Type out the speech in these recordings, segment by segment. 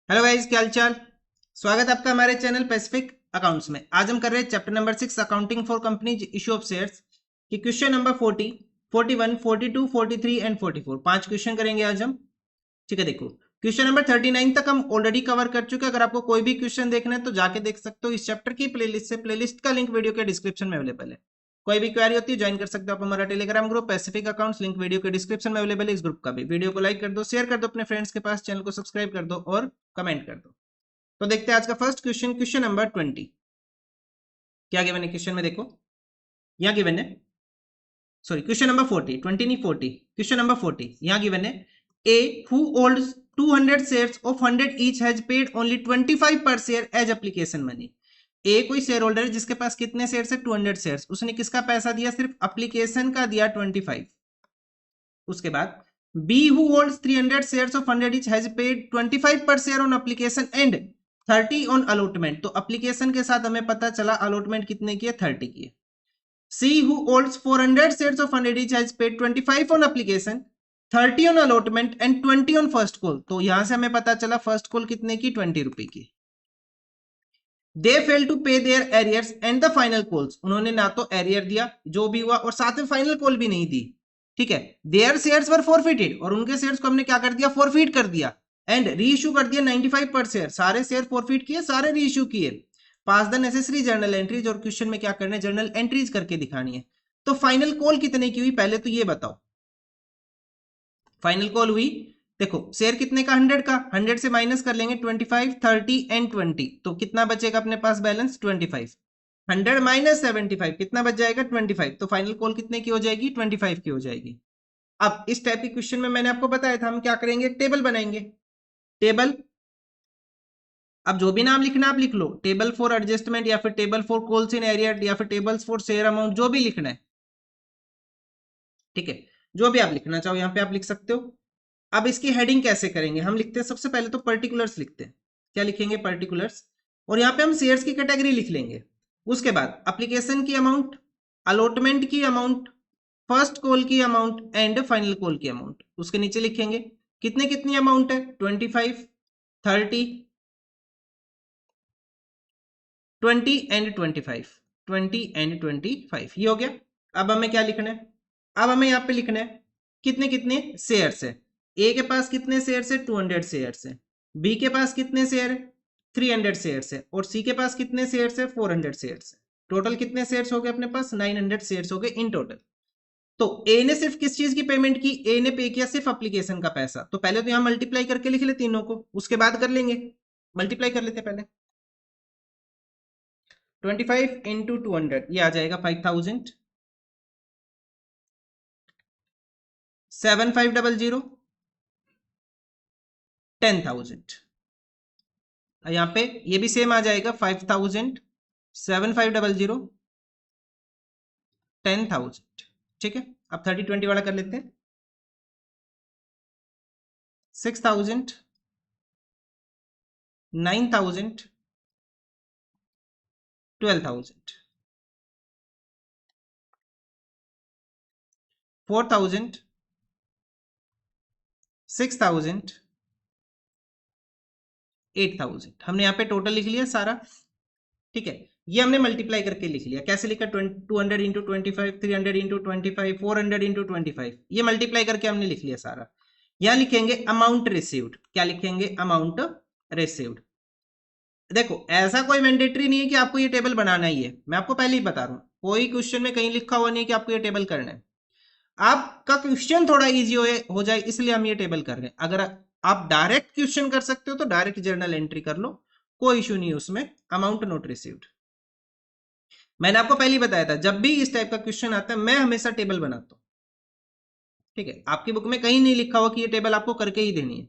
Hello guys, क्या हाल चाल। स्वागत है आपका हमारे चैनल पैसिफिक अकाउंट्स में। आज हम कर रहे हैं chapter number 6 accounting for companies issue of shares की क्वेश्चन नंबर 40, 41, 42, 43 एंड 44। 5 क्वेश्चन करेंगे आज हम। ठीक है, देखो क्वेश्चन नंबर 39 तक हम ऑलरेडी कवर कर चुके हैं। अगर आपको कोई भी क्वेश्चन देखना है तो जाके देख सकते हो इस चैप्टर की प्लेलिस्ट से। प्लेलिस्ट का लिंक वीडियो के डिस्क्रिप्शन में अवेलेबल है। कोई भी क्वेरी होती है ज्वाइन कर सकते हो आप हमारा Telegram group Pacific accounts, link video के डिस्क्रिप्शन में अवेलेबल है। इस ग्रुप का भी वीडियो को लाइक कर दो, शेयर कर दो अपने फ्रेंड्स के पास, चैनल को सब्सक्राइब कर दो और कमेंट कर दो। तो देखते हैं आज का फर्स्ट क्वेश्चन, क्वेश्चन नंबर 20। क्या गिवन है क्वेश्चन में, देखो यहां गिवन है, सॉरी क्वेश्चन नंबर 40, 20 नहीं 40, क्वेश्चन नंबर 40 यहां गिवन है। A who holds 200 shares of 100 each has paid only 25 per share as application money. A कोई शेयर होल्डर है जिसके पास कितने शेयर्स है, 200 शेयर्स। उसने किसका पैसा दिया, सिर्फ एप्लीकेशन का दिया 25। उसके बाद B who holds 300 shares of 100 each has paid 25 per share on application and 30 on allotment. तो एप्लीकेशन के साथ हमें पता चला अलॉटमेंट कितने की है, 30 की है। See who holds 400 shares of 100 each has paid 25 on application, 30 on allotment and 20 on first call. तो यहां से हमें पता चला फर्स्ट कॉल कितने की, 20 रुपए की। They fail to pay their arrears and the final calls. उन्होंने ना तो एरियर दिया जो भी हुआ और साथ में फाइनल कॉल भी नहीं दी। ठीक है, देयर शेयर्स वर फॉरफिटेड और उनके शेयर्स को हमने क्या कर दिया, फॉरफिट कर दिया। एंड री इशू कर दिया 95 पर शेयर। सारे शेयर फॉरफिट किए, सारे री इशू किए। पास द नेसेसरी जर्नल एंट्रीज। और क्वेश्चन में क्या करना है, जर्नल एंट्रीज करके दिखानी है। तो फाइनल कॉल कितने की हुई, पहले तो ये बताओ। फाइनल कॉल हुई, देखो शेयर कितने का, 100 का। 100 से माइनस कर लेंगे 25, 30 एंड 20। तो कितना बचेगा अपने पास बैलेंस, 25। 100 माइनस 75 कितना बच जाएगा, 25। तो फाइनल कॉल कितने की हो जाएगी, 25 की हो जाएगी। अब इस टाइप के क्वेश्चन में मैंने आपको बताया था हम क्या करेंगे, टेबल बनाएंगे। टेबल, अब जो भी नाम लिखना आप लिख लो, टेबल फॉर एडजस्टमेंट या फिर table for calls in arrear या फिर टेबल्स फॉर शेयर अमाउंट, जो भी लिखना है। ठीक है, जो भी आप लिखना चाहो यहां पे आप लिख सकते हो। अब इसकी हेडिंग कैसे करेंगे, हम लिखते हैं सबसे पहले तो पर्टिकुलर्स लिखते हैं। क्या लिखेंगे, पर्टिकुलर्स। और यहाँ पे हम शेयर्स की कैटेगरी लिख लेंगे। उसके बाद एप्लीकेशन की अमाउंट, अलॉटमेंट की अमाउंट, फर्स्ट कॉल की अमाउंट एंड फाइनल कॉल की अमाउंट। उसके नीचे लिखेंगे कितने कितनी अमाउंट है, 25, 30, 20 एंड 25, 20 एंड 25, ये हो गया। अब हमें क्या लिखना है, अब हमें यहाँ पे लिखना है कितने कितने शेयर्स है। ए के पास कितने शेयर्स है, 200 शेयर्स है। बी के पास कितने शेयर है, 300 शेयर्स है। और सी के पास कितने शेयर्स है, 400 शेयर्स है। टोटल कितने शेयर्स हो गए अपने पास, 900 शेयर्स हो गए इन टोटल। तो ए ने सिर्फ किस चीज की पेमेंट की, ए ने पे किया सिर्फ एप्लीकेशन का पैसा। तो पहले तो यहां मल्टीप्लाई करके लिख ले तीनों को, उसके बाद कर लेंगे। मल्टीप्लाई कर लेते पहले, 25 इंटू 200 ये आ जाएगा 5000, 7500, 10,000। यहाँ पे ये भी सेम आ जाएगा 5000, 7500, 10,000। ठीक है, अब 30-20 वाला कर लेते हैं। 6,000, 9,000, 12,000, 4,000, 6,000, 8,000। हमने यहाँ पे टोटल लिख लिया सारा। ठीक है, ये हमने मल्टीप्लाई करके लिख लिया। कैसे लिखा, 200 इंटू 25, 300 इंटू 25, 400 इंटू 25, ये मल्टीप्लाई करके हमने लिख लिया सारा। यहां लिखेंगे अमाउंट रिसीव्ड। क्या लिखेंगे, अमाउंट रिसीव्ड। देखो ऐसा कोई मैंडेटरी नहीं है कि आपको ये टेबल बनाना ही है, मैं आपको पहले ही बता रहा हूं। कोई क्वेश्चन में कहीं लिखा हुआ नहीं है कि आपको ये टेबल करना है। आपका क्वेश्चन थोड़ा इजी हो जाए इसलिए हम ये टेबल कर रहे हैं। अगर आप डायरेक्ट क्वेश्चन कर सकते हो तो डायरेक्ट जर्नल एंट्री कर लो, कोई इश्यू नहीं है उसमें। अमाउंट नोट रिसीव्ड, मैंने आपको पहले ही बताया था जब भी इस टाइप का क्वेश्चन आता है मैं हमेशा टेबल बनाता हूं। ठीक है, आपकी बुक में कहीं नहीं लिखा हुआ कि ये टेबल आपको करके ही देनी है।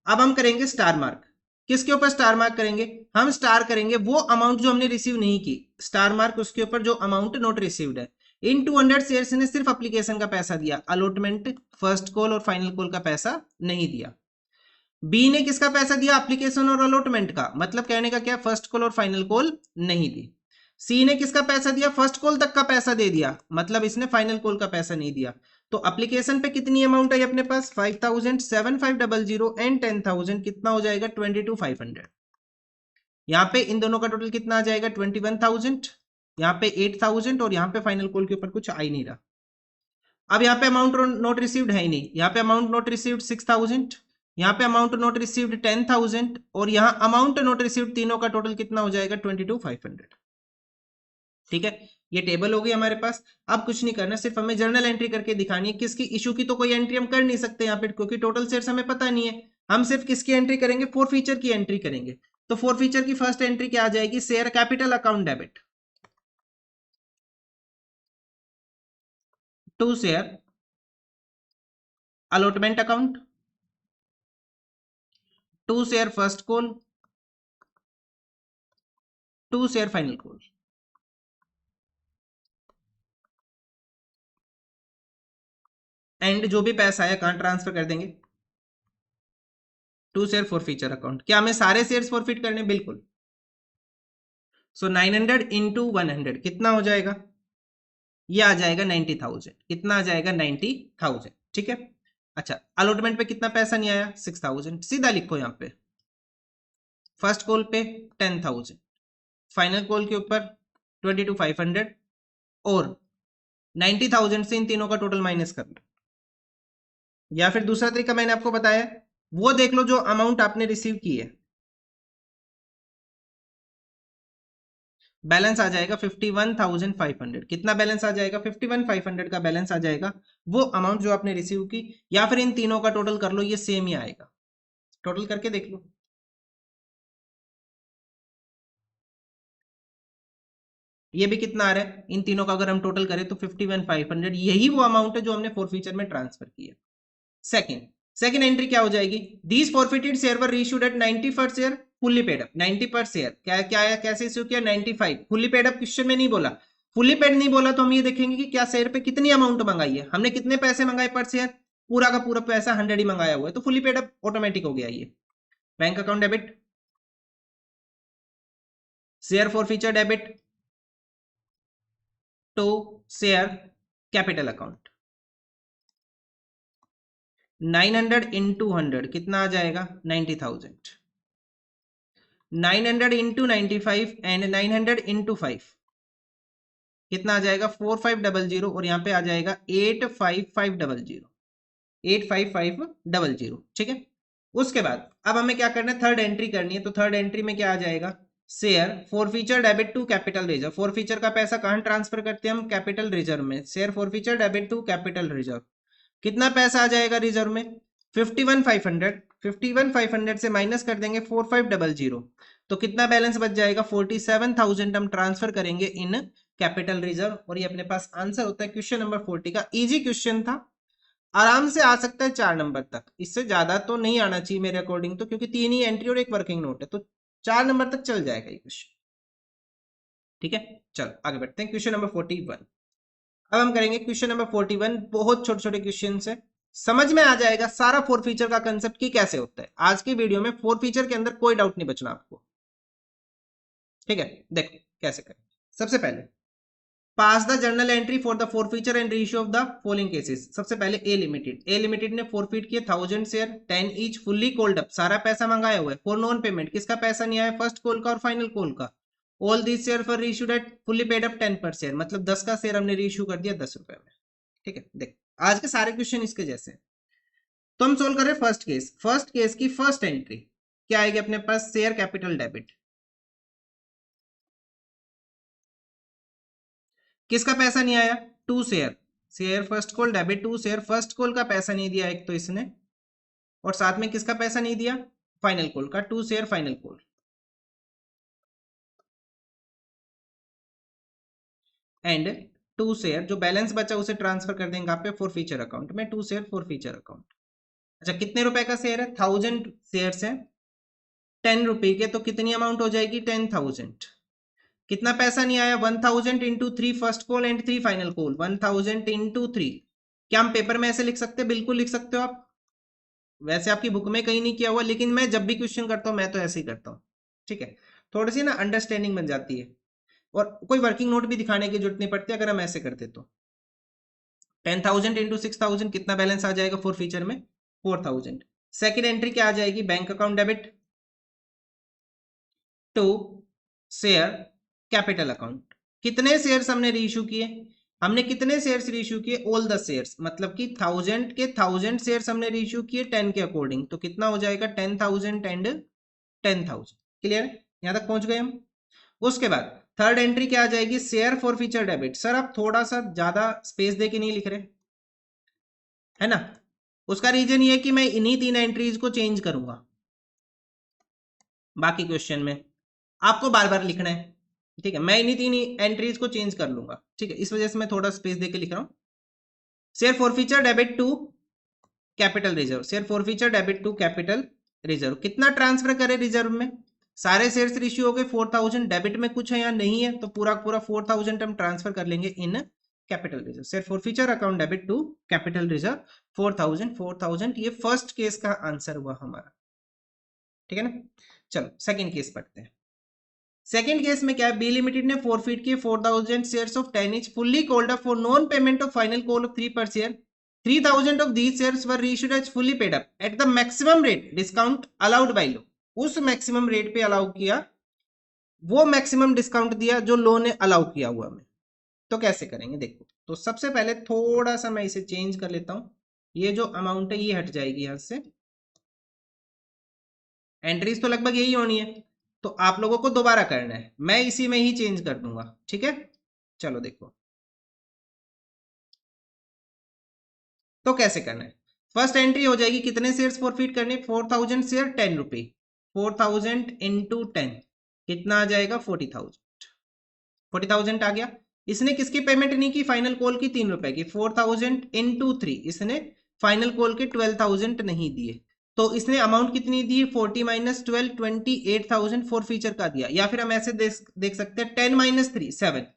अब हम करेंगे स्टार मार्क। किसके ऊपर स्टार मार्क करेंगे, हम स्टार करेंगे वो अमाउंट जो हमने रिसीव नहीं की। स्टार मार्क उसके ऊपर जो अमाउंट नोट रिसीव्ड है। इन 200 शेयर्स ने सिर्फ एप्लीकेशन का पैसा दिया, अलॉटमेंट, फर्स्ट कॉल और फाइनल कॉल का पैसा नहीं दिया। बी ने किसका पैसा दिया, एप्लीकेशन और अलॉटमेंट का, मतलब कहने का क्या, फर्स्ट कॉल और फाइनल कॉल नहीं दी। सी ने किसका पैसा दिया, फर्स्ट कॉल तक का पैसा दे दिया, मतलब इसने फाइनल कॉल का पैसा नहीं दिया। तो एप्लीकेशन पे कितनी अमाउंट आई अपने पास 5000, 7500 एंड 10,000, कितना हो जाएगा 22,500। यहाँ पे इन दोनों का टोटल कितना आ जाएगा 21,000, यहाँ पे 8,000 और यहाँ पे फाइनल कॉल के ऊपर कुछ आ ही नहीं रहा। अब यहाँ पे अमाउंट नोट रिसीव्ड है ही नहीं, यहाँ पे अमाउंट नोट रिसीव्ड 6,000, यहाँ पे अमाउंट नोट रिसीव्ड 10,000 और यहाँ अमाउंट नोट रिसीव्ड, तीनों का टोटल कितना हो जाएगा 22,500। ठीक है, ये टेबल हो गई हमारे पास। अब कुछ नहीं करना, सिर्फ हमें जर्नल एंट्री करके दिखानी है। किसकी इशू की तो कोई एंट्री हम कर नहीं सकते यहाँ पे, क्योंकि टोटल शेयर्स हमें पता नहीं है। हम सिर्फ किसकी एंट्री करेंगे, फोर फीचर की एंट्री करेंगे। तो फोर फीचर की फर्स्ट एंट्री क्या आ जाएगी, share capital account debit to share allotment account, to share first call, to share final call. And जो भी पैसा आया कहां ट्रांसफर कर देंगे, to share forfeiture account. क्या हमें सारे शेयर्स फॉरफिट करने, बिल्कुल। सो 900 इंटू 100 कितना हो जाएगा, ये आ जाएगा 90,000। कितना आ जाएगा 90,000। ठीक है, अच्छा अलॉटमेंट पे कितना पैसा नहीं आया 6,000, सीधा लिखो यहाँ पे। फर्स्ट कॉल पे 10,000, फाइनल कॉल के ऊपर 22,500 और 90,000 से इन तीनों का टोटल माइनस कर लो। या फिर दूसरा तरीका मैंने आपको बताया, वो देख लो जो अमाउंट आपने रिसीव की है, बैलेंस आ जाएगा 51,500। कितना बैलेंस आ जाएगा 51,500 का बैलेंस आ जाएगा, वो अमाउंट जो आपने रिसीव की। या फिर इन तीनों का टोटल कर लो, ये सेम ही आएगा, टोटल करके देख लो। ये भी कितना आ रहा है, इन तीनों का अगर हम टोटल करें तो 51,500, यही वो अमाउंट है जो हमने फोर फीचर में ट्रांसफर किया। सेकंड सेकंड एंट्री क्या हो जाएगी, these forfeited share were reissued at 90 per share fully paid up. 90 per share क्या क्या है, कैसे इश्यू किया 95। फुल्ली पेड अप क्वेश्चन में नहीं बोला, फुल्ली पेड नहीं बोला तो हम ये देखेंगे कि क्या शेयर पे कितनी अमाउंट मंगाई है, हमने कितने पैसे मंगाए पर शेयर, पूरा का पूरा पैसा 100 ही मंगाया हुआ है, तो फुल्ली पेड अप ऑटोमेटिक हो गया ये। Bank account debit, share forfeiture debit to share capital account. 900 into 100 कितना आ जाएगा 90,000। 900 इंटू 95 एंड 900 इंटू 5 कितना आ जाएगा 4500 और यहाँ पे आ जाएगा 85500, 85500। ठीक है, उसके बाद अब हमें क्या करना है, थर्ड एंट्री करनी है। तो थर्ड एंट्री में क्या आ जाएगा, share forfeiture debit to capital reserve. Forfeiture का पैसा कहां ट्रांसफर करते हैं हम, कैपिटल रिजर्व में। Share forfeiture debit to capital reserve, कितना पैसा आ जाएगा रिजर्व में 51,500। 51,500 से माइनस कर देंगे 4500, तो कितना बैलेंस बच जाएगा 47,000 हम ट्रांसफर करेंगे इन कैपिटल रिजर्व। और ये अपने पास आंसर होता है क्वेश्चन नंबर 40 का। इजी क्वेश्चन था, आराम से आ सकता है 4 नंबर तक, इससे ज्यादा तो नहीं आना चाहिए मेरे अकॉर्डिंग तो, क्योंकि 3 ही एंट्री और एक वर्किंग नोट है, तो 4 नंबर तक चल जाएगा ये क्वेश्चन। ठीक है, चलो आगे बढ़ते हैं क्वेश्चन नंबर 41। अब हम करेंगे क्वेश्चन नंबर 41, बहुत छोटे छोटे क्वेश्चन है, समझ में आ जाएगा सारा फोर फीचर का कंसेप्ट की कैसे होता है। आज की वीडियो में फोर फीचर के अंदर कोई डाउट नहीं बचना आपको। ठीक है, देखो कैसे करें। सबसे पहले pass the journal entry for the forfeiture and reissue of the following cases. सबसे पहले ए लिमिटेड, ए लिमिटेड ने फोरफीट किए 1000 share 10 each fully called up, सारा पैसा मंगाया हुआ है। फॉर नॉन पेमेंट, किसका पैसा नहीं आया, फर्स्ट कॉल का और फाइनल कॉल का। All this share for reissued at fully paid up 10 per share, मतलब 10 का शेयर हमने रीइश्यू कर दिया 10 रुपए में। ठीक है, देख आज के सारे क्वेश्चन इसके जैसे। तो हम सोल्व कर रहे हैं फर्स्ट केस। फर्स्ट केस की फर्स्ट एंट्री क्या आएगी अपने पास, शेयर कैपिटल डेबिट। किसका पैसा नहीं आया, to share, share first call debit to share first call का पैसा नहीं दिया एक तो इसने, और साथ में किसका पैसा नहीं दिया, फाइनल कॉल का, to share final call. And to share जो बैलेंस बचा उसे ट्रांसफर कर देंगे आप पे फॉर फ्यूचर अकाउंट में, to share forfeiture account. अच्छा कितने रुपए का शेयर है, 1000 शेयर है 10 रुपए के, तो कितनी अमाउंट हो जाएगी 10,000। कितना पैसा नहीं आया 1000 into 3 first call and 3 final call, 1000 into 3। क्या हम पेपर में ऐसे लिख सकते हैं, बिल्कुल लिख सकते हो आप, वैसे आपकी बुक में कहीं नहीं किया हुआ, लेकिन मैं जब भी क्वेश्चन करता हूं मैं तो ऐसे ही करता हूँ। ठीक है, थोड़ी सी ना अंडरस्टैंडिंग बन जाती है, और कोई वर्किंग नोट भी दिखाने की जरूरत नहीं पड़ती अगर हम ऐसे करते तो। 10,000 इंटू 6,000 कितना बैलेंस आ जाएगा फोर फीचर में? 4,000। सेकेंड एंट्री क्या आ जाएगी? Bank account debit to share capital account. कितने शेयर्स हमने रीइश्यू किए? हमने कितने शेयर्स रीइश्यू किए? ऑल द शेयर्स, मतलब कि 1000 के 1000 शेयर्स हमने रीइश्यू किए 10 के अकॉर्डिंग, तो कितना हो जाएगा? 10,000 एंड 10,000। क्लियर है? यहां तक पहुंच गए हम। उसके बाद थर्ड एंट्री क्या आ जाएगी? Share forfeiture debit. Sir आप थोड़ा सा ज्यादा स्पेस दे के नहीं लिख रहे, है ना? उसका रीजन ये है कि मैं इन्हीं तीन एंट्रीज को चेंज करूंगा, बाकी क्वेश्चन में आपको बार बार लिखना है, ठीक है? मैं इन्हीं तीन एंट्रीज को चेंज कर लूंगा, ठीक है? इस वजह से मैं थोड़ा स्पेस देके लिख रहा हूं। Share forfeiture debit to capital reserve, share forfeiture debit to capital reserve. कितना ट्रांसफर करे रिजर्व में? सारे शेयर्स इश्यू हो गए 4,000, डेबिट में कुछ है या नहीं है, तो पूरा पूरा 4,000 हम ट्रांसफर कर लेंगे in capital reserve. Share forfeiture account debit to capital reserve 4,000। ये फर्स्ट केस का आंसर हुआ हमारा, ठीक है ना? चलो सेकंड केस पढ़ते हैं। सेकंड केस में क्या है? बी लिमिटेड ने फॉरफिट किए 4,000 shares of 10 each fully called up for non payment of final call of 3 per share. 3,000 of these shares were reissued as fully paid up at the maximum rate discount allowed by law. उस maximum rate पे allow किया, वो maximum discount दिया जो लो ने allow किया हुआ में। तो कैसे करेंगे देखो। तो सबसे पहले थोड़ा सा मैं इसे चेंज कर लेता हूं, ये जो अमाउंट है ये हट जाएगी यहां से, एंट्रीज तो लगभग यही होनी है, तो आप लोगों को दोबारा करना है, मैं इसी में ही चेंज कर दूंगा, ठीक है? चलो देखो तो कैसे करना है। फर्स्ट एंट्री हो जाएगी, कितने शेयर्स फॉरफिट करने? 4,000 शेयर 10 रुपए, 4,000 इंटू 10 कितना आ जाएगा? 40,000। 40,000 आ गया। इसने किसकी पेमेंट नहीं की? फाइनल कॉल की 3 रुपए की। 4,000 इंटू 3, इसने फाइनल कॉल के 12,000 नहीं दिए, तो इसने अमाउंट कितनी दी? 40 माइनस 12, 28,000 फोर फीचर का दिया। या फिर हम ऐसे देख सकते हैं 10 माइनस 3 7,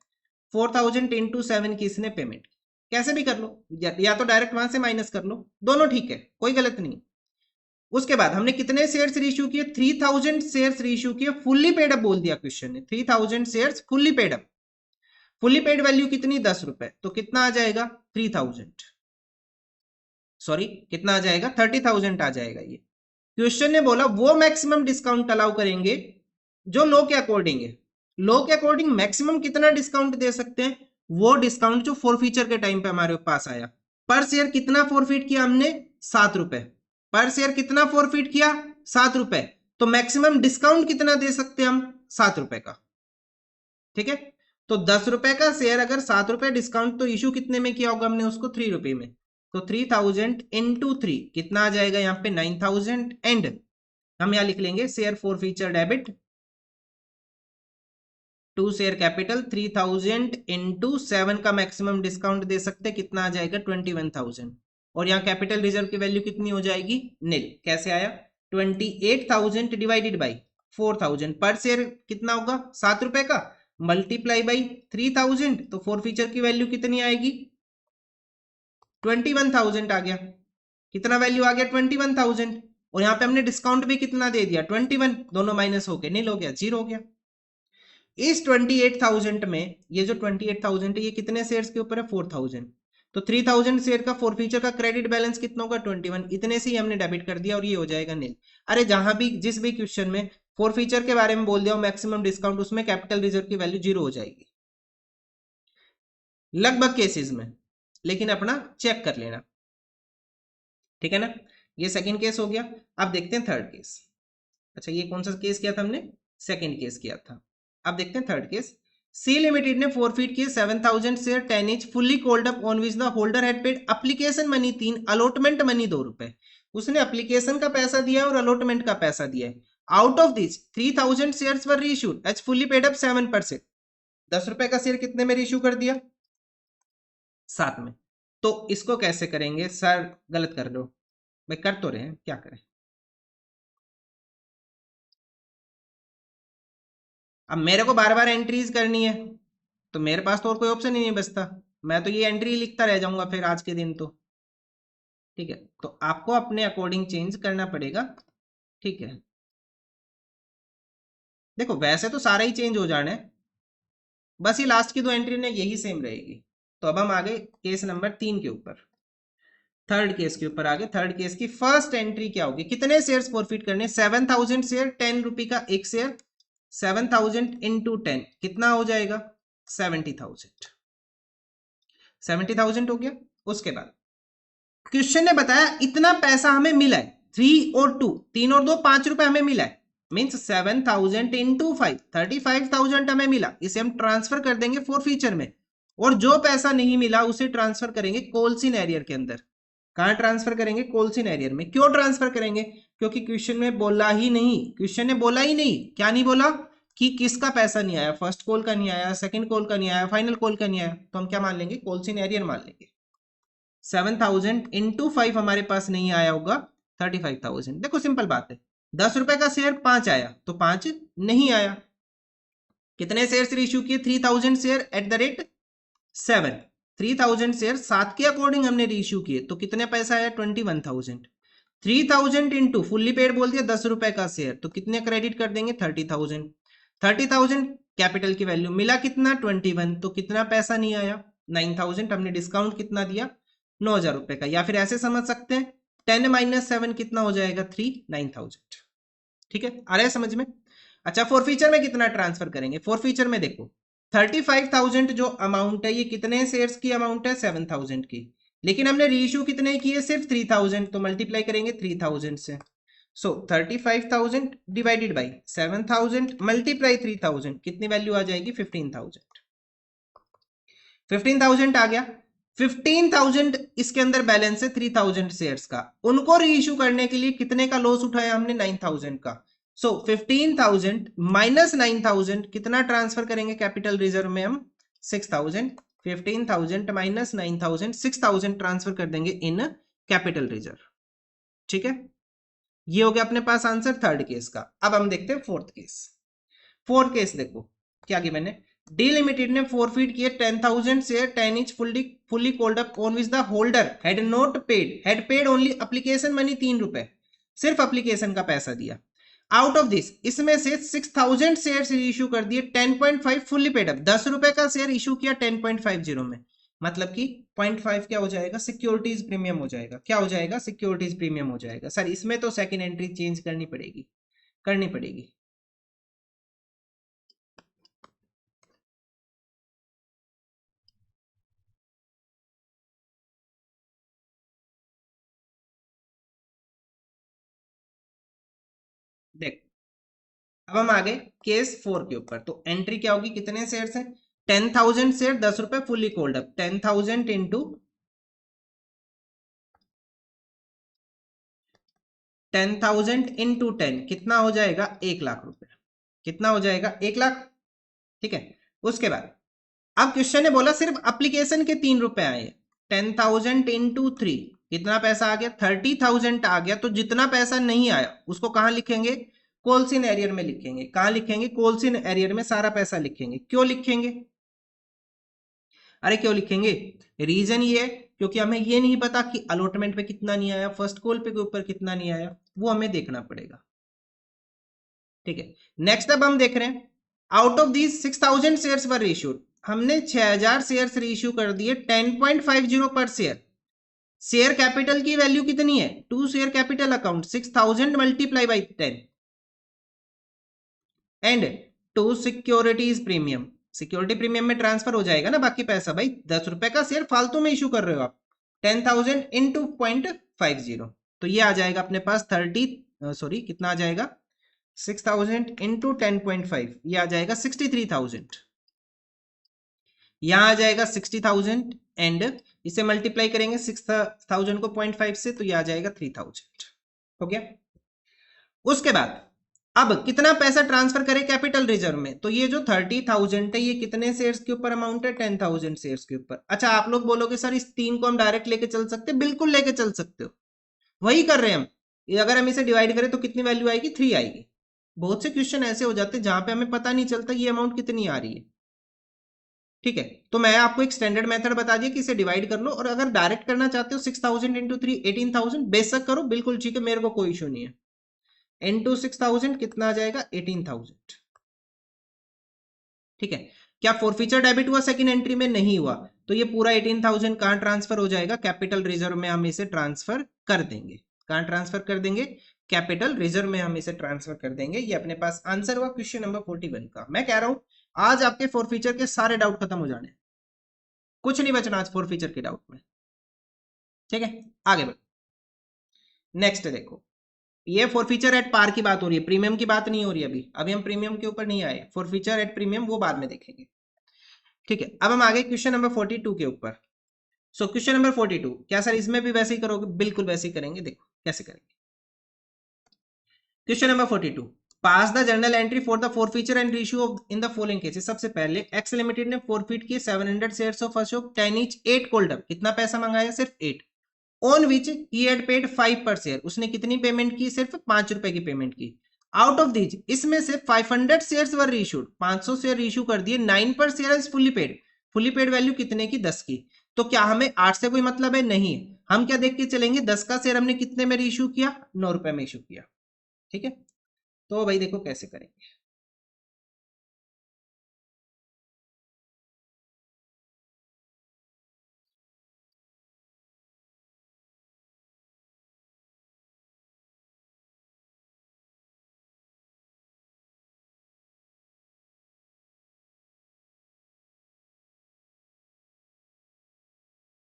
4,000 इंटू 7 की इसने पेमेंट। कैसे भी कर लो, या तो डायरेक्ट वहां से माइनस कर लो, दोनों ठीक है, कोई गलत नहीं। उसके बाद हमने कितने शेयर्स रीइश्यू किए? 3,000 शेयर्स रीइश्यू किए, फुल्ली पेड अप बोल दिया क्वेश्चन ने, 3,000 shares fully paid up. Fully paid value कितनी? 10 रुपए, तो कितना आ जाएगा? 3,000, सॉरी कितना आ जाएगा? 30,000 आ जाएगा। ये क्वेश्चन ने बोला वो मैक्सिमम डिस्काउंट अलाउ करेंगे जो लो के अकॉर्डिंग है। लो के अकॉर्डिंग मैक्सिमम कितना डिस्काउंट दे सकते हैं? वो डिस्काउंट जो फोर फीचर के टाइम पे हमारे पास आया। पर शेयर कितना फॉरफिट किया हमने? 7 रुपए। पर शेयर कितना फॉरफिट किया? 7 रुपए। तो मैक्सिमम डिस्काउंट कितना दे सकते हैं हम? 7 रुपए का, ठीक है? तो 10 रुपए का शेयर अगर 7 रुपए डिस्काउंट, तो इशू कितने में किया होगा हमने उसको? 3 रुपए में। तो 3,000 इंटू 3 कितना आ जाएगा यहाँ पे? 9,000। एंड हम यहाँ लिख लेंगे share forfeiture debit to share capital 3,000 into 7 का मैक्सिमम डिस्काउंट दे सकते, कितना आ जाएगा? 21,000। और यहाँ कैपिटल रिजर्व की वैल्यू कितनी हो जाएगी? नील। कैसे आया? 28,000 डिवाइडेड बाई 4,000, पर शेयर कितना होगा? 7 रुपए का, मल्टीप्लाई बाई 3,000, तो फोर फीचर की वैल्यू कितनी आएगी? 21,000 आ गया। कितना वैल्यू आ गया? 21,000। और यहाँ पे हमने डिस्काउंट भी कितना दे दिया? 21, दोनों माइनस होके नील हो गया, जीरो हो गया। इस 28,000 में ये जो 28,000 है ये कितने शेयर्स के ऊपर है? 4,000। तो 3,000 शेयर का फोर फीचर का क्रेडिट बैलेंस कितना होगा? 21। इतने से ही हमने डेबिट कर दिया और ये हो जाएगा नील। अरे जहां भी जिस भी क्वेश्चन में फोर फीचर के बारे में बोल दिया मैक्सिमम डिस्काउंट, उसमें कैपिटल रिजर्व की वैल्यू जीरो हो जाएगी लगभग केसेस में, लेकिन अपना चेक कर लेना, ठीक है ना? ये सेकंड केस हो गया। अब देखते हैं थर्ड केस। अच्छा ये कौन सा केस किया था हमने? सेकंड केस किया था। अब देखते हैं थर्ड केस। सी लिमिटेड ने फॉरफिट किए 7,000 share 10 each fully called up on which the holder had paid application money 3, allotment money 2 रुपए। उसने एप्लीकेशन का पैसा दिया और अलॉटमेंट का पैसा दिया है। Out of this 3,000 shares were reissued as fully paid up 7%। 10 रुपए का शेयर कितने में रीइश्यू कर दिया? 7 में। तो इसको कैसे करेंगे? सर गलत कर दो, भाई कर तो रहे हैं, क्या करें? अब मेरे को बार बार एंट्रीज करनी है, तो मेरे पास तो और कोई ऑप्शन ही नहीं बचता, मैं तो ये एंट्री लिखता रह जाऊंगा फिर आज के दिन तो, ठीक है? तो आपको अपने अकॉर्डिंग चेंज करना पड़ेगा, ठीक है? देखो वैसे तो सारा ही चेंज हो जाना है, बस ये लास्ट की दो एंट्री ने यही सेम रहेगी। तो अब हम आगे केस नंबर 3 के ऊपर, थर्ड केस के ऊपर आगे। थर्ड केस की फर्स्ट एंट्री क्या होगी, कितने शेयर्स फॉरफिट करने, 7000 शेयर, 10 रुपए का एक शेयर, 7000 इंटू 10 कितना हो जाएगा, 70,000। 70,000 हो गया। उसके बाद क्वेश्चन ने बताया इतना पैसा हमें मिला है, 3 और 2, 3 और 2 5 रुपए हमें मिला है, मीन्स 7000 इंटू 5, 35,000 हमें मिला। इसे हम ट्रांसफर कर देंगे फॉर फ्यूचर में, और जो पैसा नहीं मिला उसे ट्रांसफर करेंगे कोलसिन एरियर के अंदर। कहां ट्रांसफर करेंगे, कोलसिन एरियर में। क्यों ट्रांसफर करेंगे, क्योंकि क्वेश्चन में बोला ही नहीं, क्वेश्चन ने बोला ही नहीं, क्या नहीं बोला कि किसका पैसा नहीं आया, फर्स्ट कॉल का नहीं आया, सेकंड कॉल का नहीं आया, फाइनल कॉल का नहीं आया, तो हम क्या मान लेंगे, कोलसिन एरियर मान लेंगे। 7000 इंटू 5 हमारे पास नहीं आया होगा 35,000। देखो सिंपल बात है, 10 रुपए का शेयर 5 आया तो 5 नहीं आया। कितने शेयर इश्यू किए, 3000 share at the rate 7, 3000 share 7 के अकॉर्डिंग हमने रीइश्यू किए, तो कितने पैसा आया, 21,000। 3000 इंटू फुल्ली पेड बोल दिया 10 रुपए का शेयर, तो कितने क्रेडिट कर देंगे, 30,000। 30,000 कैपिटल की वैल्यू मिला कितना, 21, तो कितना पैसा नहीं आया, 9,000। हमने डिस्काउंट कितना दिया, 9,000 रुपए का। या फिर ऐसे समझ सकते हैं 10 माइनस 7 कितना हो जाएगा, 3, 9,000। ठीक है, आ रहा है समझ में। अच्छा फॉर फ्यूचर में कितना ट्रांसफर करेंगे, फॉर फ्यूचर में देखो 35,000 जो अमाउंट है ये कितने शेयर्स की अमाउंट है, 7,000 की, लेकिन हमने रीइश्यू कितने किए, सिर्फ 3,000, तो मल्टीप्लाई करेंगे 3,000 से। सो 35,000 डिवाइडेड बाई 7,000 मल्टीप्लाई 3,000, कितनी वैल्यू आ जाएगी, 15,000। 15,000 आ गया। 15,000 इसके अंदर बैलेंस है 3,000 शेयर्स का, उनको रीइश्यू करने के लिए कितने का लॉस उठाया हमने, 9,000 का। सो 15,000 माइनस 9,000 कितना ट्रांसफर करेंगे कैपिटल रिजर्व में हम, 6,000। 15,000 माइनस 9,000, 6,000 ट्रांसफर कर देंगे इन कैपिटल रिजर्व। ठीक है, ये हो गया अपने पास आंसर थर्ड केस का। अब हम देखते हैं फोर्थ केस। फोर्थ केस देखो क्या गिवन है, डी लिमिटेड ने फॉरफिट किए 10,000 share, 10 inch fully called up on which the holder had not paid, had paid only application money 3 रुपए, सिर्फ एप्लीकेशन का पैसा दिया। आउट ऑफ दिस, इसमें से 6,000 शेयर इश्यू कर दिए 10.5 फुल्ली पेड अप, 10 रुपए का शेयर इश्यू किया 10.50 में, मतलब कि 0.5 क्या हो जाएगा, सिक्योरिटीज प्रीमियम हो जाएगा। क्या हो जाएगा, सिक्योरिटीज प्रीमियम हो जाएगा। सर इसमें तो सेकंड एंट्री चेंज करनी पड़ेगी, करनी पड़ेगी। देख अब हम आगे केस 4 के ऊपर, तो एंट्री क्या होगी, कितने शेयर्स हैं, 10,000 शेयर, 10 रुपए fully called up, 10,000 into 10,000 into 10 कितना हो जाएगा, 1,00,000 रुपए। कितना हो जाएगा, 1,00,000। ठीक है, उसके बाद अब क्वेश्चन ने बोला सिर्फ एप्लीकेशन के 3 रुपए आए, 10,000 इंटू 3 कितना पैसा आ गया, 30,000 आ गया। तो जितना पैसा नहीं आया उसको कहां लिखेंगे, कोलसिन एरियर में लिखेंगे। कहां लिखेंगे, कोलसिन एरियर में सारा पैसा लिखेंगे। क्यों लिखेंगे, अरे क्यों लिखेंगे, रीजन ये है क्योंकि हमें ये नहीं पता कि अलॉटमेंट पे कितना नहीं आया, फर्स्ट कॉल पे के ऊपर कितना नहीं आया, वो हमें देखना पड़ेगा। ठीक है, नेक्स्ट अब हम देख रहे हैं out of these 6,000 shares were issued, हमने 6,000 शेयर्स रीइश्यू कर दिए 10.50 पर शेयर। शेयर कैपिटल की वैल्यू कितनी है, 2 share capital account 6,000 multiply by 10 and 2 securities premium, security premium में ट्रांसफर हो जाएगा ना बाकी पैसा, भाई 10 रुपए का शेयर फालतू में इशू कर रहे हो आप, 10,000 इंटू 0.50, तो ये आ जाएगा अपने पास 30, कितना आ जाएगा, 6,000 इंटू 10.5, ये आ जाएगा 63,000। यहां आ जाएगा 60,000 एंड इसे मल्टीप्लाई करेंगे 6,000 को 0.5 से, तो ये आ जाएगा 3,000। हो गया। उसके बाद अब कितना पैसा ट्रांसफर करें कैपिटल रिजर्व में, तो ये जो 30,000 है ये कितने शेयर्स के ऊपर अमाउंट है, 10,000 शेयर्स के ऊपर। अच्छा आप लोग बोलोगे सर इस 3 को हम डायरेक्ट लेके चल सकते हैं, बिल्कुल लेके चल सकते हो, वही कर रहे हैं हम। अगर हम इसे डिवाइड करें तो कितनी वैल्यू आएगी, 3 आएगी। बहुत से क्वेश्चन ऐसे हो जाते हैं जहां पे हमें पता नहीं चलता ये अमाउंट कितनी आ रही है। ठीक है, तो मैं आपको एक स्टैंडर्ड मेथड बता दिया कि इसे डिवाइड कर लो, और अगर डायरेक्ट करना चाहते हो 6,000 इंटू 3 18,000 बेशक करो, बिल्कुल ठीक है, मेरे को कोई इशू नहीं है। इंटू 6,000 कितना आ जाएगा, 18,000। ठीक है। क्या फोरफीचर डेबिट हुआ सेकंड एंट्री में? नहीं हुआ। तो ये पूरा 18,000 कहां ट्रांसफर हो जाएगा? कैपिटल रिजर्व में हम इसे ट्रांसफर कर देंगे। कहां ट्रांसफर कर देंगे? कैपिटल रिजर्व में हम इसे ट्रांसफर कर देंगे। ये अपने पास आंसर हुआ क्वेश्चन नंबर 41 का। मैं कह रहा हूं आज आपके फोरफीचर के सारे डाउट खत्म हो जाने, कुछ नहीं बचना आज फोरफीचर के डाउट में। ठीक है, आगे बढ़। नेक्स्ट देखो, ये फोरफीचर एट पार की बात हो रही है, प्रीमियम की बात नहीं हो रही अभी। अभी हम प्रीमियम के ऊपर नहीं आए, फोरफीचर एट प्रीमियम वो बाद में देखेंगे। ठीक है, अब हम आगे क्वेश्चन नंबर 42 के ऊपर। सो क्वेश्चन नंबर 42, क्या सर इसमें भी वैसे ही करोगे? बिल्कुल वैसे ही करेंगे। देखो कैसे करेंगे। Question number 42, pass the journal entry for the forfeiture and issue in the following cases. सबसे पहले एक्स लिमिटेड ने फोरफीट किए 700 shares of Ashok 10 each 8 cold up. कितना पैसा मंगाया? सिर्फ 8। On which he had paid 5 पर शेयर। उसने कितनी पेमेंट की? सिर्फ 5 रुपए की पेमेंट की। आउट ऑफ दीज, इसमें से 500 shares were reissued, 500 share issue कर दिए। 9 पर share is fully paid. Fully paid value कितने की? 10 की। तो क्या हमें 8 से कोई मतलब है? नहीं। हम क्या देख के चलेंगे? 10 का शेयर हमने कितने में रीइश्यू किया? 9 रुपए में इशू किया। ठीक है, तो भाई देखो कैसे करेंगे।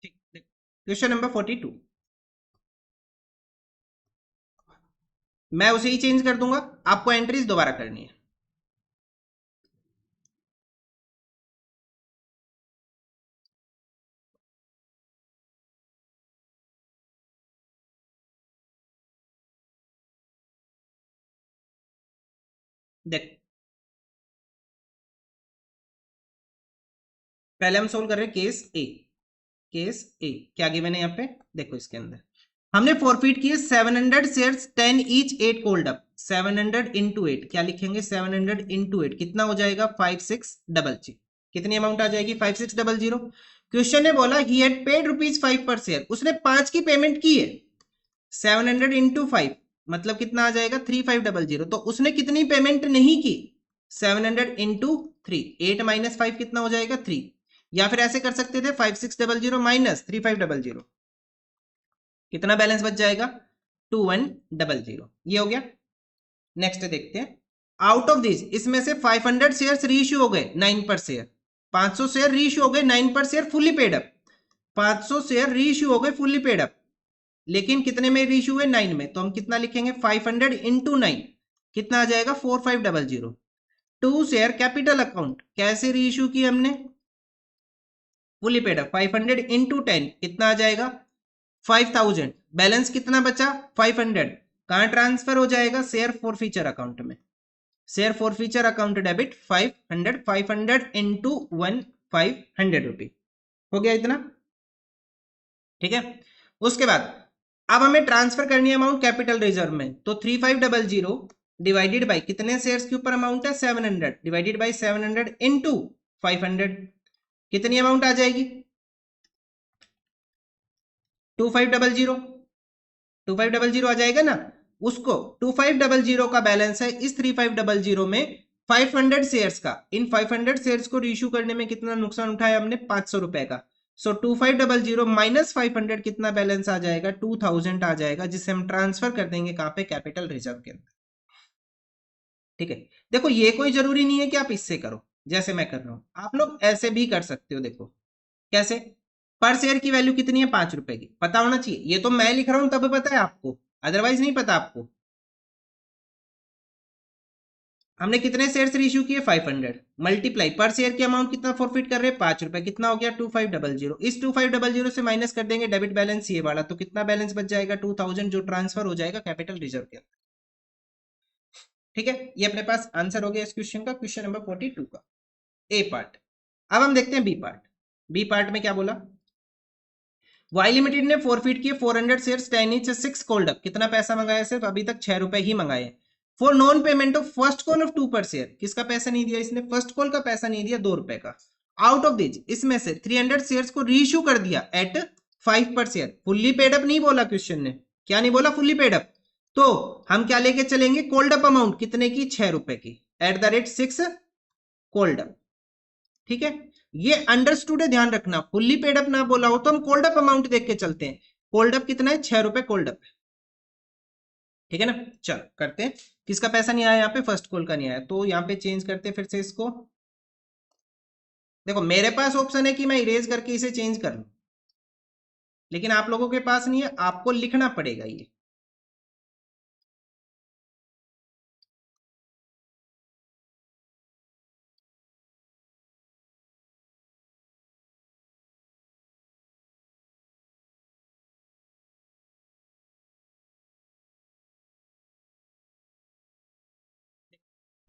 ठीक, क्वेश्चन नंबर 42 मैं उसे ही चेंज कर दूंगा, आपको एंट्रीज दोबारा करनी है। देख, पहले हम सोल्व कर रहे हैं केस ए। केस ए क्या गिवन है यहाँ पे? देखो इसके अंदर हमने फॉरफीट किए 700 shares 10 each 8 cold up. 700 into 8 क्या लिखेंगे? 700 इंटू 8 कितना हो जाएगा? 5600। कितनी अमाउंट आ जाएगी? 5600। क्वेश्चन ने बोला ही हैड पेड ₹5 पर शेयर। उसने 5 की पेमेंट की है। 700 इंटू 5 मतलब कितना आ जाएगा? 3500। तो उसने कितनी पेमेंट नहीं की? 700 इंटू 3, 8 माइनस 5 कितना हो जाएगा? 3। या फिर ऐसे कर सकते थे 5600 माइनस 3500, कितना बैलेंस बच जाएगा? 2100। ये हो गया। नेक्स्ट देखते हैं, आउट ऑफ दिस, इसमें से 500 शेयर रीइश्यू हो गए 9 पर शेयर। 500 शेयर रीइश्यू हो गए 9 पर share fully paid up. 500 share reissue हो गए फुल्ली पेड अप, लेकिन कितने में रीइश्यू हुए? 9 में। तो हम कितना लिखेंगे? 500 इंटू 9 कितना आ जाएगा? 4500। 2 शेयर कैपिटल अकाउंट कैसे रीइश्यू की हमने? Fully paid up. 500 इंटू 10 कितना आ जाएगा? 5000। बैलेंस कितना बचा? 500। कहां ट्रांसफर हो जाएगा? शेयर फॉर फीचर अकाउंट में। Share forfeiture account debit 500। 500 into 1 500 रुपी हो गया इतना। ठीक है, उसके बाद अब हमें ट्रांसफर करनी है अमाउंट कैपिटल रिजर्व में। तो 3500 डिवाइडेड बाई कितने शेयर्स के ऊपर अमाउंट है? 700 डिवाइडेड बाई 700 इंटू 500 कितनी अमाउंट आ जाएगी? 2500। 2500 आ जाएगा ना। उसको 2500 का बैलेंस है, इस 3500 में 500 शेयर्स का, इन 500 शेयर्स को रीइश्यू करने में कितना नुकसान उठाया हमने? 500 रुपए का। सो 2500 माइनस 500 कितना बैलेंस आ जाएगा? 2000 आ जाएगा, जिसे हम ट्रांसफर कर देंगे कहां पे? कैपिटल रिजर्व के अंदर। ठीक है, देखो ये कोई जरूरी नहीं है कि आप इससे करो जैसे मैं कर रहा हूं, आप लोग ऐसे भी कर सकते हो। देखो कैसे? पर शेयर की वैल्यू कितनी है? 5 रुपए की। पता होना चाहिए, ये तो मैं लिख रहा हूं तब पता है आपको, अदरवाइज नहीं पता आपको। हमने कितने शेयर इश्यू किए? 500 मल्टीप्लाई पर शेयर की अमाउंट कितना फॉरफिट कर रहे हैं? 5 रुपए। कितना हो गया? 2500। इस 2500 से माइनस कर देंगे डेबिट बैलेंस ये वाला, तो कितना बैलेंस बच जाएगा? 2000, जो ट्रांसफर हो जाएगा कैपिटल रिजर्व के अंदर। ठीक है, ये अपने पास आंसर हो गया इस क्वेश्चन का, क्वेश्चन नंबर 42 का ए पार्ट। अब हम देखते हैं बी पार्ट। बी पार्ट में क्या बोला? वाई लिमिटेड ने फॉरफिट किए 400 शेयर्स 10 ईच 6 कॉल्ड अप। कितना पैसा मंगाया? सिर्फ अभी तक 6 रुपए ही मंगाए। For non payment of first call of 2 per share. किसका पैसा नहीं दिया इसने? फर्स्ट कॉल का पैसा नहीं दिया, 2 रुपए का। आउट ऑफ दिस, इसमें से 300 शेयर्स को रीइश्यू कर दिया एट 5 पर शेयर। फुल्ली पेड अप नहीं बोला क्वेश्चन ने, क्या नहीं बोला? Fully paid up. तो हम क्या लेके चलेंगे? कोल्ड अप अमाउंट कितने की? 6 रुपए की, at the rate 6 cold up. ठीक है, ये अंडरस्टूड है, ध्यान रखना। फुल्ली पेड अप ना बोला हो तो हम कोल्ड अप अमाउंट देख के चलते हैं। कोल्ड अप कितना है, 6 रुपए कोल्ड अप, ठीक है ना। चलो करते हैं, किसका पैसा नहीं आया यहाँ पे, फर्स्ट कॉल का नहीं आया, तो यहाँ पे चेंज करते हैं फिर से इसको। देखो मेरे पास ऑप्शन है कि मैं इरेज करके इसे चेंज कर लूं, लेकिन आप लोगों के पास नहीं है, आपको लिखना पड़ेगा ये।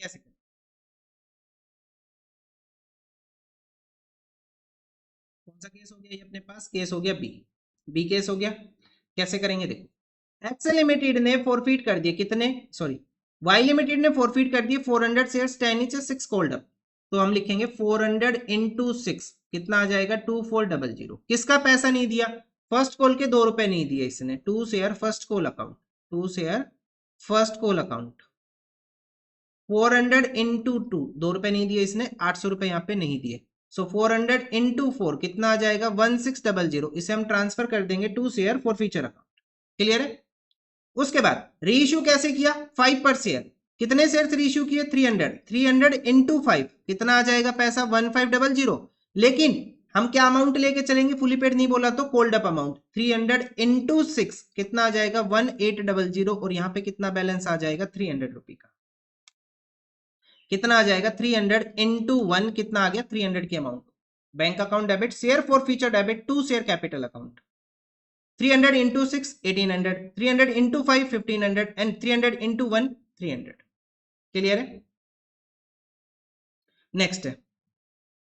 कैसे करें? कौन सा केस हो गया ये अपने पास, केस हो गया बी, बी केस हो गया। कैसे करेंगे देखो, एक्स लिमिटेड ने फॉरफीट कर दिए कितने, सॉरी वाई लिमिटेड ने फॉरफीट कर दिए 400 शेयर्स 10 each 6 कॉल्ड अप। तो हम लिखेंगे 400 इंटू 6, कितना आ जाएगा 2400। किसका पैसा नहीं दिया, फर्स्ट कॉल के 2 रुपए नहीं दिए इसने, to share first call account, to share first call account. 400 into 2, 2 रुपए नहीं दिए इसने, 800 रुपए यहाँ पे नहीं दिए। सो 400 इंटू 4 कितना आ जाएगा 1600, इसे हम ट्रांसफर कर देंगे to share forfeiture account. Clear है। उसके बाद रीइश्यू कैसे किया, 5 पर शेयर, कितने शेयर रीइश्यू किए 300, 300 इंटू 5 कितना आ जाएगा पैसा 1500। लेकिन हम क्या अमाउंट लेके चलेंगे, फुली पेड नहीं बोला तो कोल्ड अप अमाउंट 300 इंटू 6 कितना आ जाएगा 1800, और यहाँ पे कितना बैलेंस आ जाएगा 300 रुपए का, कितना आ जाएगा 300 इंटू 1 कितना आ गया 300 की amount. Bank account debit, share forfeiture debit to share capital account. 300 into 6 1800, 300 into 5 1500 and 300 into 1 300। Clear है। नेक्स्ट है,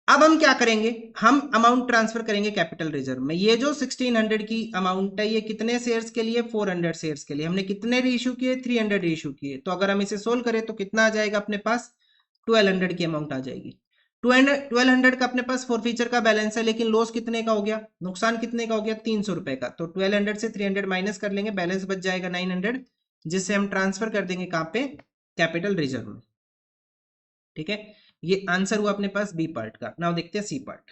अब हम क्या करेंगे, हम अमाउंट ट्रांसफर करेंगे कैपिटल रिजर्व में। ये जो 1600 की अमाउंट है ये कितने शेयर्स के लिए, 400 शेयर्स के लिए। हमने कितने रीइश्यू किए, 300 रीइश्यू किए। तो अगर हम इसे सोल्व करें तो कितना आ जाएगा अपने पास, 1200 की अमाउंट आ जाएगी। 1200 का अपने पास फॉर फीचर का बैलेंस है, लेकिन लॉस कितने का हो गया, नुकसान कितने का हो गया 300 रुपए का। तो 1200 से 300 माइनस कर लेंगे, बैलेंस बच जाएगा 900, जिससे हम ट्रांसफर कर देंगे कहां पे, कैपिटल रिजर्व में। ठीक है, ये आंसर हुआ अपने पास बी पार्ट का। नाउ देखते हैं सी पार्ट।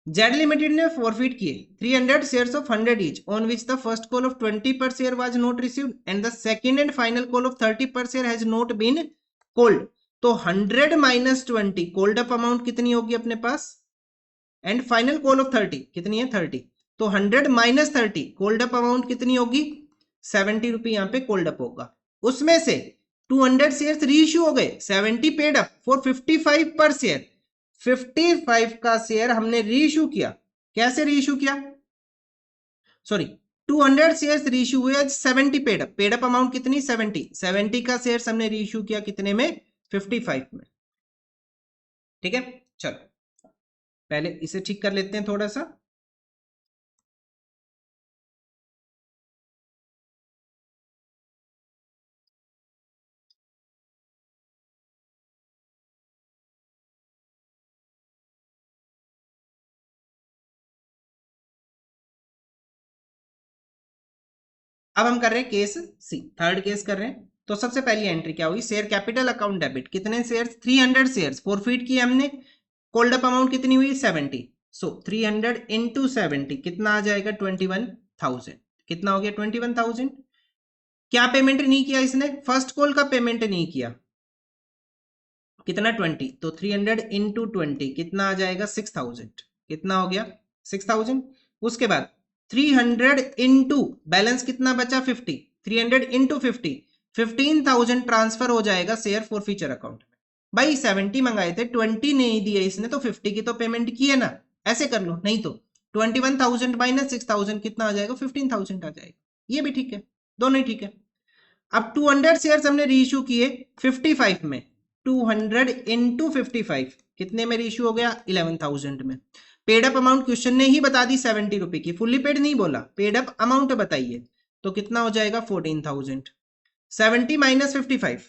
जेड लिमिटेड ने फॉरफिट किए 300 shares of 100 each on which the first call of 20 per share was not received and the second and final call of 30 per share has not been called. तो 100 minus 20 cold up amount कितनी होगी अपने पास, and final call of 30 कितनी है 30। तो 100 minus 30 cold up amount कितनी होगी 70 रुपए यहाँ पे कोल्ड अप होगा। उसमें से 200 शेयर्स रीइश्यू हो गए, 70 पेड अप फॉर 55 पर शेयर। 55 का शेयर हमने रीइश्यू किया, कैसे रीइश्यू किया, सॉरी 200 शेयर्स रीइश्यू हुए, 70 paid up, paid up amount कितनी 70, 70 का शेयर्स हमने रीइश्यू किया कितने में 55 में। ठीक है, चलो पहले इसे ठीक कर लेते हैं थोड़ा सा। अब हम कर रहे हैं केस सी, थर्ड केस कर रहे हैं। तो सबसे पहली एंट्री क्या हुई, शेयर कैपिटल अकाउंट डेबिट, कितने शेयर्स 300 शेयर्स फॉरफिट किए हमने, कोल्ड अप अमाउंट कितनी हुई 70। सो 300 इंटू 70 कितना आ जाएगा 21,000, कितना हो गया 21,000। क्या पेमेंट नहीं किया इसने, फर्स्ट कॉल का पेमेंट नहीं किया, कितना 20, तो 300 इंटू 20 कितना आ जाएगा 6,000, कितना हो गया 6,000। उसके बाद 300 इंटू बैलेंस कितना बचा 50, 300 इंटू 50 15,000 ट्रांसफर हो जाएगा शेयर फॉर फ्यूचर अकाउंट में। भाई 70 मंगाए थे 20 नहीं दिए इसने, तो 50 की तो पेमेंट की है ना, ऐसे कर लो। नहीं तो 21,000 माइनस 6,000 कितना आ जाएगा 15,000 आ जाएगा, ये भी ठीक है, दोनों ही ठीक है। अब 200 शेयर्स हमने रीइश्यू किए 55 में, 200 इंटू 55 कितने में रीइश्यू हो गया 11,000 में। पेड अप अमाउंट क्वेश्चन ने ही बता दी 70 रुपए की, फुल्ली पेड नहीं बोला, पेड अप अमाउंट बताइए, तो कितना हो जाएगा 14,000। 70 माइनस 55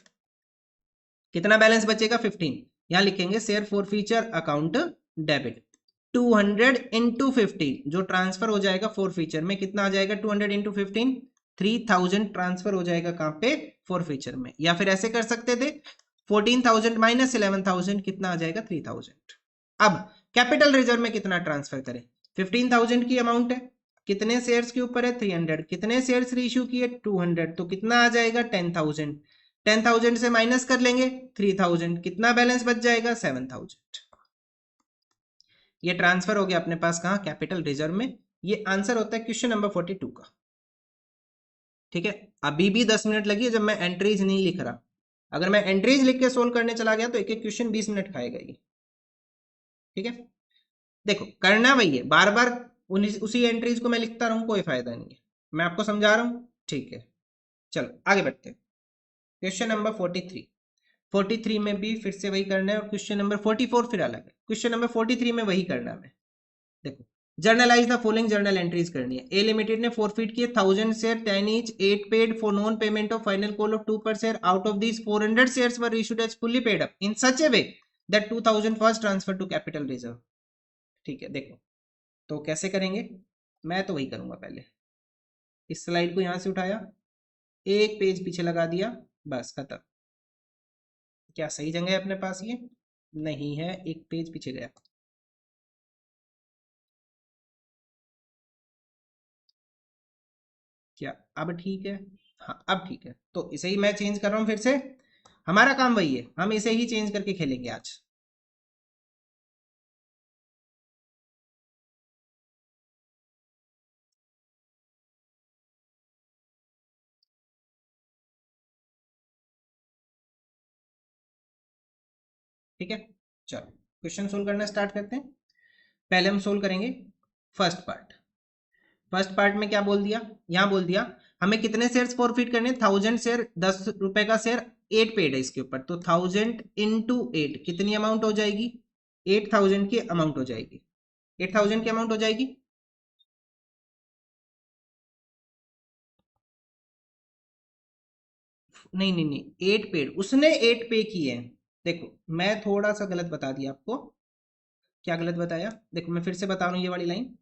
कितना बैलेंस बचेगा 15, यहां लिखेंगे share forfeiture account debit. 200 into 50 जो ट्रांसफर हो जाएगा फॉर फ्यूचर में कितना आ जाएगा 200 इंटू 15 3,000 ट्रांसफर हो जाएगा कहां पे फॉर फ्यूचर में। या फिर ऐसे कर सकते थे 14,000 माइनस 11,000 कितना आ जाएगा 3,000। अब कैपिटल रिजर्व में कितना ट्रांसफर करें, 15,000 की अमाउंट है, कितने शेयर्स के ऊपर है 300, कितने शेयर्स रीइश्यू किए 200, तो कितना आ जाएगा 10,000, 10,000 से माइनस कर लेंगे 3,000, कितना बैलेंस बच जाएगा 7,000। ये ट्रांसफर हो गया अपने पास कहां, कैपिटल रिजर्व में। ये आंसर होता है क्वेश्चन नंबर 42 का। ठीक है, अभी भी 10 मिनट लगी है जब मैं एंट्रीज नहीं लिख रहा। अगर मैं एंट्रीज लिख के सोल्व करने चला गया तो एक एक क्वेश्चन 20 मिनट खाएगा ये। ठीक है, देखो करना वही है, बार बार उसी एंट्रीज को मैं लिखता रहूं कोई फायदा नहीं है, मैं आपको समझा रहा हूं। ठीक है, चलो आगे बढ़ते हैं। क्वेश्चन नंबर 43 में भी फिर से वही करना है, और क्वेश्चन नंबर 44 फिर अलग है। क्वेश्चन नंबर 43 में वही करना है। देखो, journalise the following journal entries करनी है। ए लिमिटेड ने फॉरफिट किए 1000 share 10 each, 8 paid for non payment of final call of 2 per share. Out of these 400 shares were issued as fully paid up in such a way that 2000 first transfer to capital reserve. ठीक है, देखो तो कैसे करेंगे, मैं तो वही करूंगा। पहले इस स्लाइड को यहां से उठाया, एक पेज पीछे लगा दिया, बस खत्म। क्या सही जगह है अपने पास, ये नहीं है, एक पेज पीछे गया। क्या अब ठीक है, हाँ अब ठीक है। तो इसे ही मैं चेंज कर रहा हूं फिर से, हमारा काम वही है, हम इसे ही चेंज करके खेलेंगे आज। ठीक है, चलो क्वेश्चन सोल्व करना स्टार्ट करते हैं। पहले हम सोल्व करेंगे फर्स्ट पार्ट। फर्स्ट पार्ट में क्या बोल दिया, यहाँ बोल दिया हमें कितने शेयर्स फॉरफिट करने, 1000 शेयर, 10 रुपए का शेयर, 8 पेड है इसके ऊपर, तो 1000 इंटू 8 कितनी अमाउंट हो जाएगी, 8000 की अमाउंट हो जाएगी। 8000 की अमाउंट हो जाएगी। नहीं नहीं नहीं, 8 पेड, उसने 8 पे किए हैं। देखो मैं थोड़ा सा गलत बता दिया आपको। क्या गलत बताया, देखो मैं फिर से बता रहा हूँ ये वाली लाइन।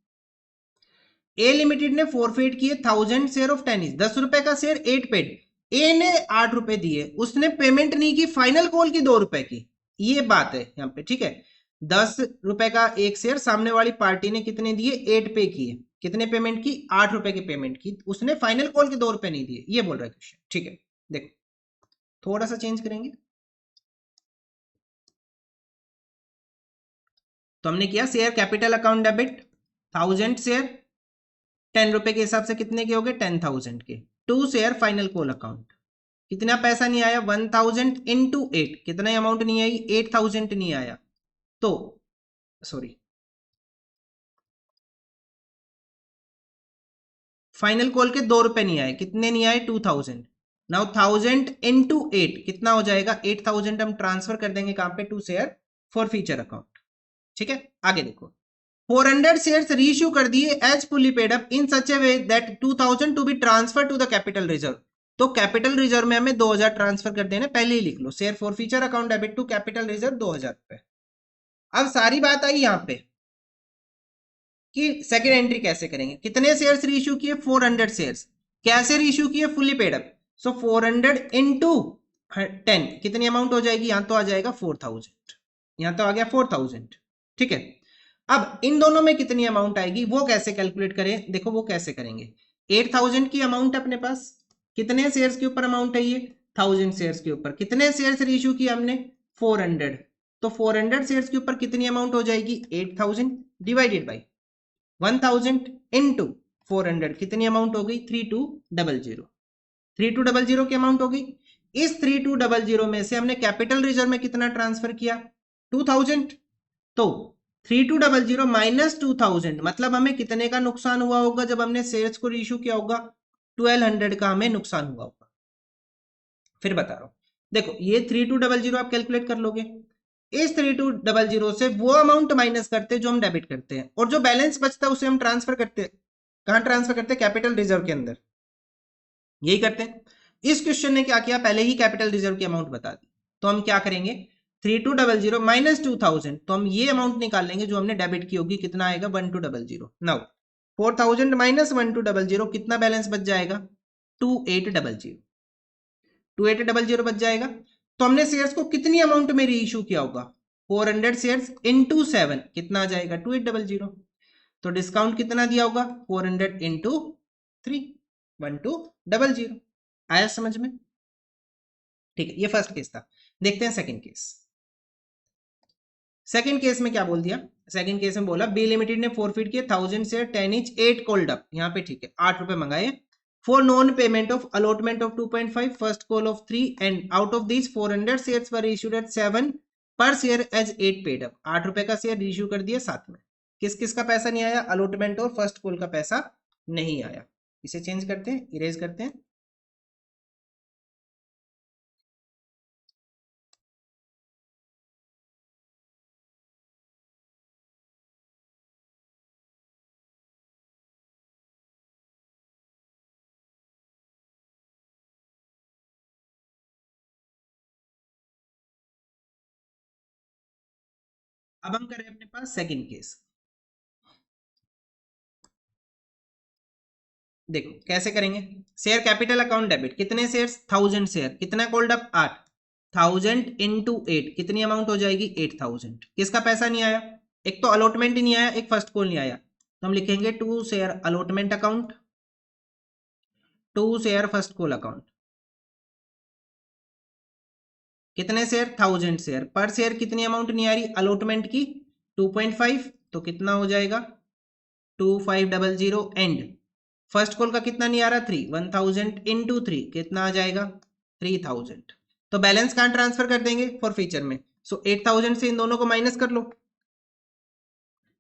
ए लिमिटेड ने फोरफेट किए 1000 शेयर ऑफ टेनिस, 10 रुपए का शेयर, 8 पेड। ए ने 8 रुपए दिए, उसने पेमेंट नहीं की, फाइनल कॉल की 2 रुपए की। ये बात है यहाँ पे। ठीक है, 10 रुपए का एक शेयर, सामने वाली पार्टी ने कितने दिए, 8 पे किए, कितने पेमेंट की, 8 रुपए की पेमेंट की, उसने फाइनल कॉल के 2 रुपए नहीं दिए, ये बोल रहा है क्वेश्चन। ठीक है, देखो थोड़ा सा चेंज करेंगे। तो हमने किया share capital account debit, 1000 share 10 रुपए के हिसाब से कितने के हो गए, 10,000 के। 2 शेयर फाइनल कॉल अकाउंट, कितना पैसा नहीं आया, 1000 इंटू 8, कितना अमाउंट नहीं आई, 8000 नहीं आया। तो सॉरी, फाइनल कॉल के 2 रुपए नहीं आए, कितने नहीं आए, 2000। नाउ 1000 इंटू 8 कितना हो जाएगा, 8000 हम ट्रांसफर कर देंगे कहां पे, 2 शेयर फॉर फ्यूचर अकाउंट। ठीक है, आगे देखो, 400 शेयर्स रीइश्यू कर दिए as fully paid up in such a way that 2000 to be transfer to the capital reserve. तो कैपिटल रिजर्व में हमें 2000 ट्रांसफर कर देने, पहले ही लिख लो, share forfeiture account debit to capital reserve 2000 रुपए। अब सारी बात आई यहां पे कि सेकेंड एंट्री कैसे करेंगे, कितने शेयर्स रीइश्यू किए, 400 शेयर्स, कैसे रीइश्यू किए, फुली पेड अप। सो 400 इंटू 10 कितनी अमाउंट हो जाएगी, यहां तो आ जाएगा 4000, यहां तो आ गया 4000। ठीक है, अब इन दोनों में कितनी अमाउंट आएगी वो कैसे कैलकुलेट करें, देखो वो कैसे करेंगे। 8000 की अमाउंट अपने पास, कितने शेयर्स के ऊपर अमाउंट है ये, 1000 शेयर्स के ऊपर, कितने शेयर्स रीइश्यू किए हमने, 400, तो 400 शेयर्स के ऊपर कितनी अमाउंट हो जाएगी, 8000 डिवाइडेड बाई 1000 इंटू 400, कितनी अमाउंट हो गई, 3200, 3200 की अमाउंट हो गई। इस 3200 में से हमने कैपिटल रिजर्व में कितना ट्रांसफर किया, 2000, तो 3200 माइनस 2000 मतलब हमें कितने का नुकसान हुआ होगा, जब हमने शेयर्स को इशू किया होगा 1200 का हमें नुकसान हुआ होगा। फिर बता रहा हूं, देखो ये 3200 आप कैलकुलेट कर लोगे, इस 3200 से वो अमाउंट माइनस करते जो हम डेबिट करते हैं, और जो बैलेंस बचता है उसे हम ट्रांसफर करते हैं, कहां ट्रांसफर करते हैं, कैपिटल रिजर्व के अंदर, यही करते हैं। इस क्वेश्चन ने क्या किया, पहले ही कैपिटल रिजर्व की अमाउंट बता दी, तो हम क्या करेंगे, 3200 माइनस 2000, तो हम ये अमाउंट निकाल लेंगे जो हमने डेबिट की होगी, कितना आएगा 1200। नाउ 4000 माइनस 1200 कितना बैलेंस बच जाएगा, 2800, 2800 बच जाएगा। तो हमने शेयर्स को कितनी अमाउंट में रीइश्यू किया होगा, 400 शेयर्स इंटू 7 कितना आ जाएगा 2800। तो डिस्काउंट कितना दिया होगा 400 इंटू 3 1200। आया समझ में? ठीक है, ये फर्स्ट केस था। देखते हैं सेकंड केस। सेकंड केस में क्या बोल दिया? सेकंड केस में बोला बी लिमिटेड ने फॉरफिट किए 1000 शेयर 10 each 8 कॉल्ड अप, यहाँ पे ठीक है 8 रुपए मंगाए for non payment of allotment of 2.5 first call of 3 and out of this 400 shares were issued at 7 per share as 8 paid up. 8 रुपए का शेयर इश्यू कर दिया साथ में। किस किस का पैसा नहीं आया? अलॉटमेंट और फर्स्ट कॉल का पैसा नहीं आया। इसे चेंज करते हैं, इरेज करते हैं। अब हम करें अपने पास सेकंड केस। देखो कैसे करेंगे। शेयर कैपिटल अकाउंट डेबिट, कितने शेयर्स 1000 शेयर, कितना कॉल्ड अप 8, 1000 इंटू 8 कितनी अमाउंट हो जाएगी 8000। किसका पैसा नहीं आया? एक तो अलॉटमेंट ही नहीं आया, एक फर्स्ट कॉल नहीं आया, तो हम लिखेंगे 2 share allotment account, 2 share first call account. कितने शेयर 1000 शेयर, पर शेयर कितनी अमाउंट नहीं आ रही अलॉटमेंट की 2.5, तो कितना हो जाएगा 2500 एंड फर्स्ट कॉल का कितना नहीं आ रहा 3, 1000 इंटू 3 कितना आ जाएगा 3000। तो बैलेंस कहां ट्रांसफर कर देंगे फॉर फ्यूचर में। सो 8000 से इन दोनों को माइनस कर लो,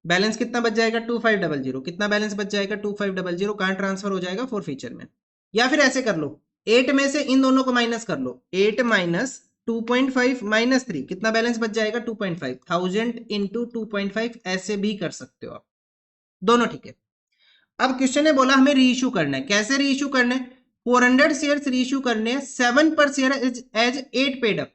बैलेंस कितना बच जाएगा 2500। कितना बैलेंस बच जाएगा 2500, कहां ट्रांसफर हो जाएगा फॉर फ्यूचर में। या फिर ऐसे कर लो 8 में से इन दोनों को माइनस कर लो, 8 माइनस 2.5 माइनस 3 कितना बैलेंस बच जाएगा 2.5, 1000 इंटू 2.5 ऐसे भी कर सकते हो आप, दोनों ठीक है। अब क्वेश्चन ने बोला हमें रीइश्यू करना है। कैसे रीइश्यू करना है? 400 शेयर्स रीइश्यू करने हैं 7 per share as 8 paid up.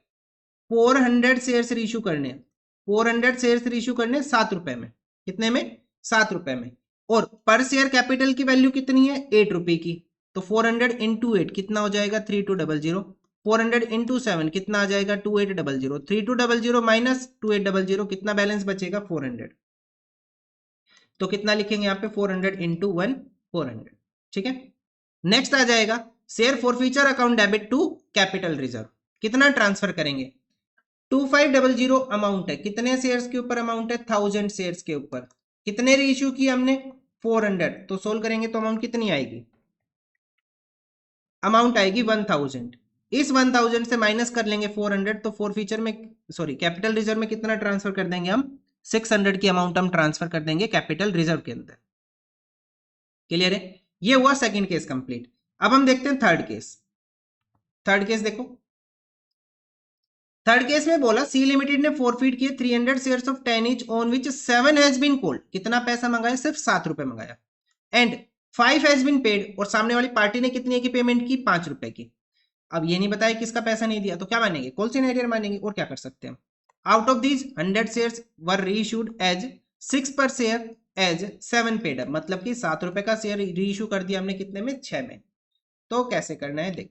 400 shares reissue करने हैं, 400 शेयर्स रीइश्यू करने हैं 7 रुपए में। कितने में? 7 रुपए में। और पर शेयर कैपिटल की वैल्यू कितनी है 8 रुपए की, तो 400 इंटू 8 कितना हो जाएगा 3200। 400 इंटू 7 कितना आ जाएगा 2800। 3200 माइनस 2800 कितना बैलेंस बचेगा 400। तो कितना लिखेंगे यहाँ पे 400 इंटू 1 400। ठीक है, नेक्स्ट आ जाएगा share forfeiture account debit to capital reserve. कितना ट्रांसफर करेंगे 2500 अमाउंट है, कितने शेयर्स के ऊपर अमाउंट है 1000 शेयर्स के ऊपर। कितने रीइश्यू किए हमने 400, तो सोल्व करेंगे तो अमाउंट कितनी आएगी, अमाउंट आएगी 1000। इस 1000 से माइनस कर लेंगे 400, तो फॉर फ्यूचर में सॉरी कैपिटल रिजर्व में कितना ट्रांसफर कर देंगे हम 600 की अमाउंट हम ट्रांसफर कर देंगे कैपिटल रिजर्व के अंदर। क्लियर है? ये हुआ सेकंड केस कंप्लीट। अब हम देखते हैं थर्ड केस। थर्ड केस देखो, थर्ड केस में बोला सी लिमिटेड ने फॉरफिट किए 300 shares of 10 each on which 7 has been called. कितना पैसा मंगाया? सिर्फ 7 रुपए मंगाया। एंड 5 हैज बीन पेड, और सामने वाली पार्टी ने कितने की पेमेंट की 5 रुपए की। अब ये नहीं बताया किसका पैसा नहीं दिया, तो क्या मानेंगे कॉल सिनेरियर मानेंगे, और क्या कर सकते हैं। Out of these 100 shares were reissued as 6 per share as 7 paid up, मतलब कि 7 रुपए का शेयर रीइश्यू कर दिया हमने कितने में 6 में। तो कैसे करना है देख।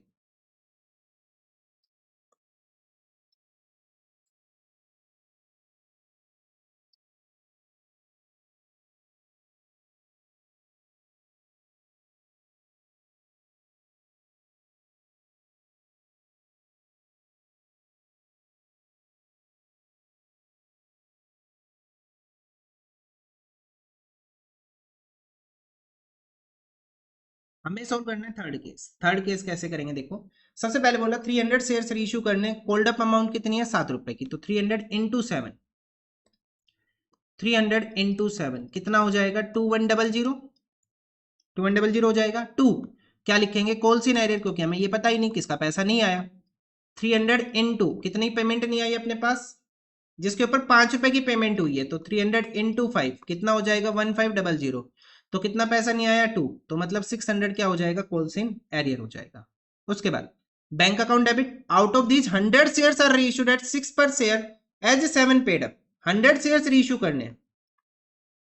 हमें सॉल्व करना है थर्ड केस। थर्ड केस कैसे करेंगे देखो। सबसे पहले बोला 300 शेयर्स रीइश्यू करने, कोल्ड अप अमाउंट कितनी है 7 रुपए की, तो 300 इंटू 7, 300 इंटू 7 कितना हो जाएगा 2100, 2100 हो जाएगा। 2 क्या लिखेंगे कॉल सिनेरियर, क्योंकि हमें ये पता ही नहीं किसका पैसा नहीं आया। 300 इंटू कितनी पेमेंट नहीं आई अपने पास, जिसके ऊपर 5 रुपए की पेमेंट हुई है, तो 300 इंटू 5 कितना हो जाएगा 1500। तो कितना पैसा नहीं आया 2, तो मतलब 600 क्या हो जाएगा कॉल सिन एरियर हो जाएगा। उसके बाद bank account debit, out of these 100 shares are reissued at 6 per share as 7 paid up. 100 shares reissue करने,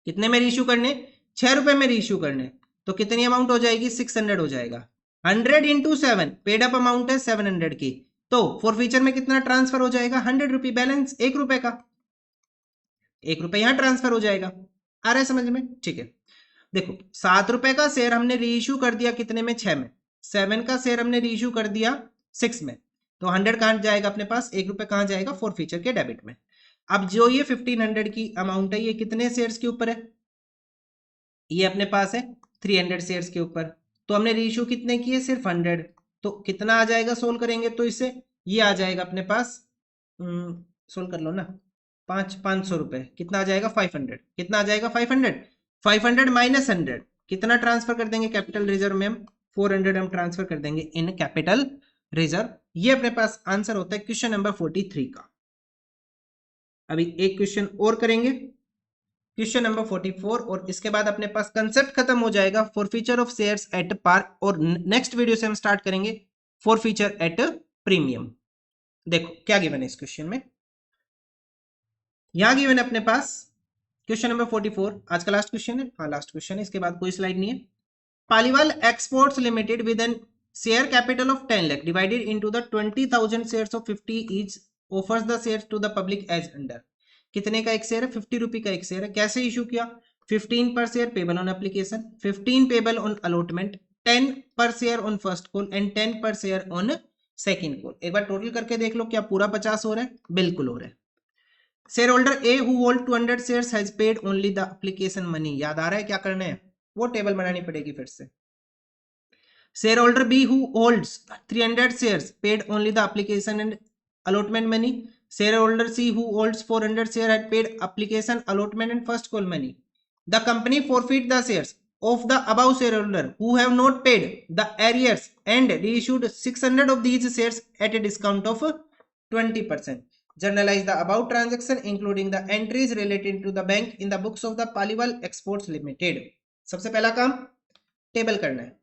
कितने में रीइश्यू करने 6 रुपए में रीइश्यू करने, तो कितनी अमाउंट हो जाएगी 600 हो जाएगा। 100 इंटू 7 पेड अप अमाउंट है 700 की, तो फॉर फ्यूचर में कितना ट्रांसफर हो जाएगा 100 रुपी, बैलेंस 1 रुपए का। ₹1 यहाँ ट्रांसफर हो जाएगा। आ रहा है समझ में? ठीक है, देखो ₹7 का शेयर हमने रीइश्यू कर दिया कितने में? 6 में। 7 का शेयर हमने रीइश्यू कर दिया 6 में, तो 100 कहाँ जाएगा अपने पास? ₹1 कहाँ जाएगा? फोरफीचर के डेबिट में। अब जो ये 1500 की अमाउंट है, ये कितने शेयर्स के ऊपर है? ये अपने पास है 300 शेयर्स के ऊपर। तो हमने रीइश्यू कितने किए? सिर्फ 100। तो कितना आ जाएगा सोल्व करेंगे तो इससे? ये आ जाएगा अपने पास, सोल्व कर लो ना, 500 रुपए। कितना आ जाएगा? 500। कितना आ जाएगा? 500। 500 माइनस 100 कितना ट्रांसफर कर देंगे कैपिटल रिजर्व में? हम 400 हम ट्रांसफर कर देंगे इन कैपिटल रिजर्व। ये अपने पास आंसर होता है क्वेश्चन नंबर 43 का। अभी एक क्वेश्चन और करेंगे, क्वेश्चन नंबर 44, और इसके बाद अपने पास कंसेप्ट खत्म हो जाएगा forfeiture of shares at par, और नेक्स्ट वीडियो से हम स्टार्ट करेंगे फॉरफीचर एट प्रीमियम। देखो क्या गिवन है इस क्वेश्चन में। यहां गिवन है अपने पास क्वेश्चन नंबर 44, आज का लास्ट क्वेश्चन है। हाँ लास्ट क्वेश्चन है, इसके बाद कोई स्लाइड नहीं है। Paliwal exports limited with an share capital of 10 lakh divided into the 20,000 shares of 50 each offers the shares to the public as under. कितने का एक शेयर है? 50 रुपए का एक शेयर है। कैसे इशू किया? 15 पर share payable on application, 15 payable on allotment, 10 per share on first call and 10 per share on second call. एक बार टोटल करके देख लो, क्या पूरा 50 हो रहा है? बिल्कुल हो रहा है। Share holder A who hold 200 shares has paid only the application money. याद आ रहा है क्या करना है? वो टेबल बनानी पड़ेगी फिर से। Share holder B who holds 300 shares paid only the application and allotment money. Shareholder C who holds 400 share had paid application, allotment and first call money. The company forfeit the shares of the above shareholder who have not paid the arrears and reissued 600 of these shares at a discount of 20%. Journalize the above transaction including the entries related to the bank in the books of the Paliwal Exports Limited. सबसे पहला काम table करना है।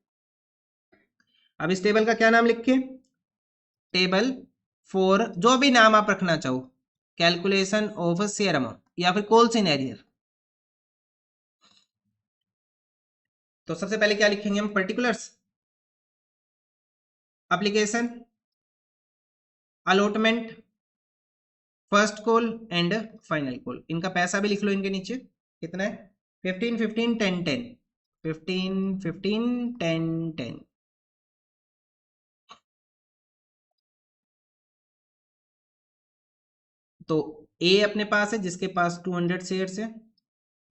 अब इस table का क्या नाम लिखे? टेबल फॉर जो भी नाम आप रखना चाहो, कैलकुलेशन ऑफ शेयर अमाउंट या फिर कॉल्स इन एरियर। तो सबसे पहले क्या लिखेंगे हम? Particulars, application, allotment, first call and final call. इनका पैसा भी लिख लो इनके नीचे, कितना है? 15 15 10 10 15 15 10 10। तो ए अपने पास है जिसके पास 200 शेयर्स है,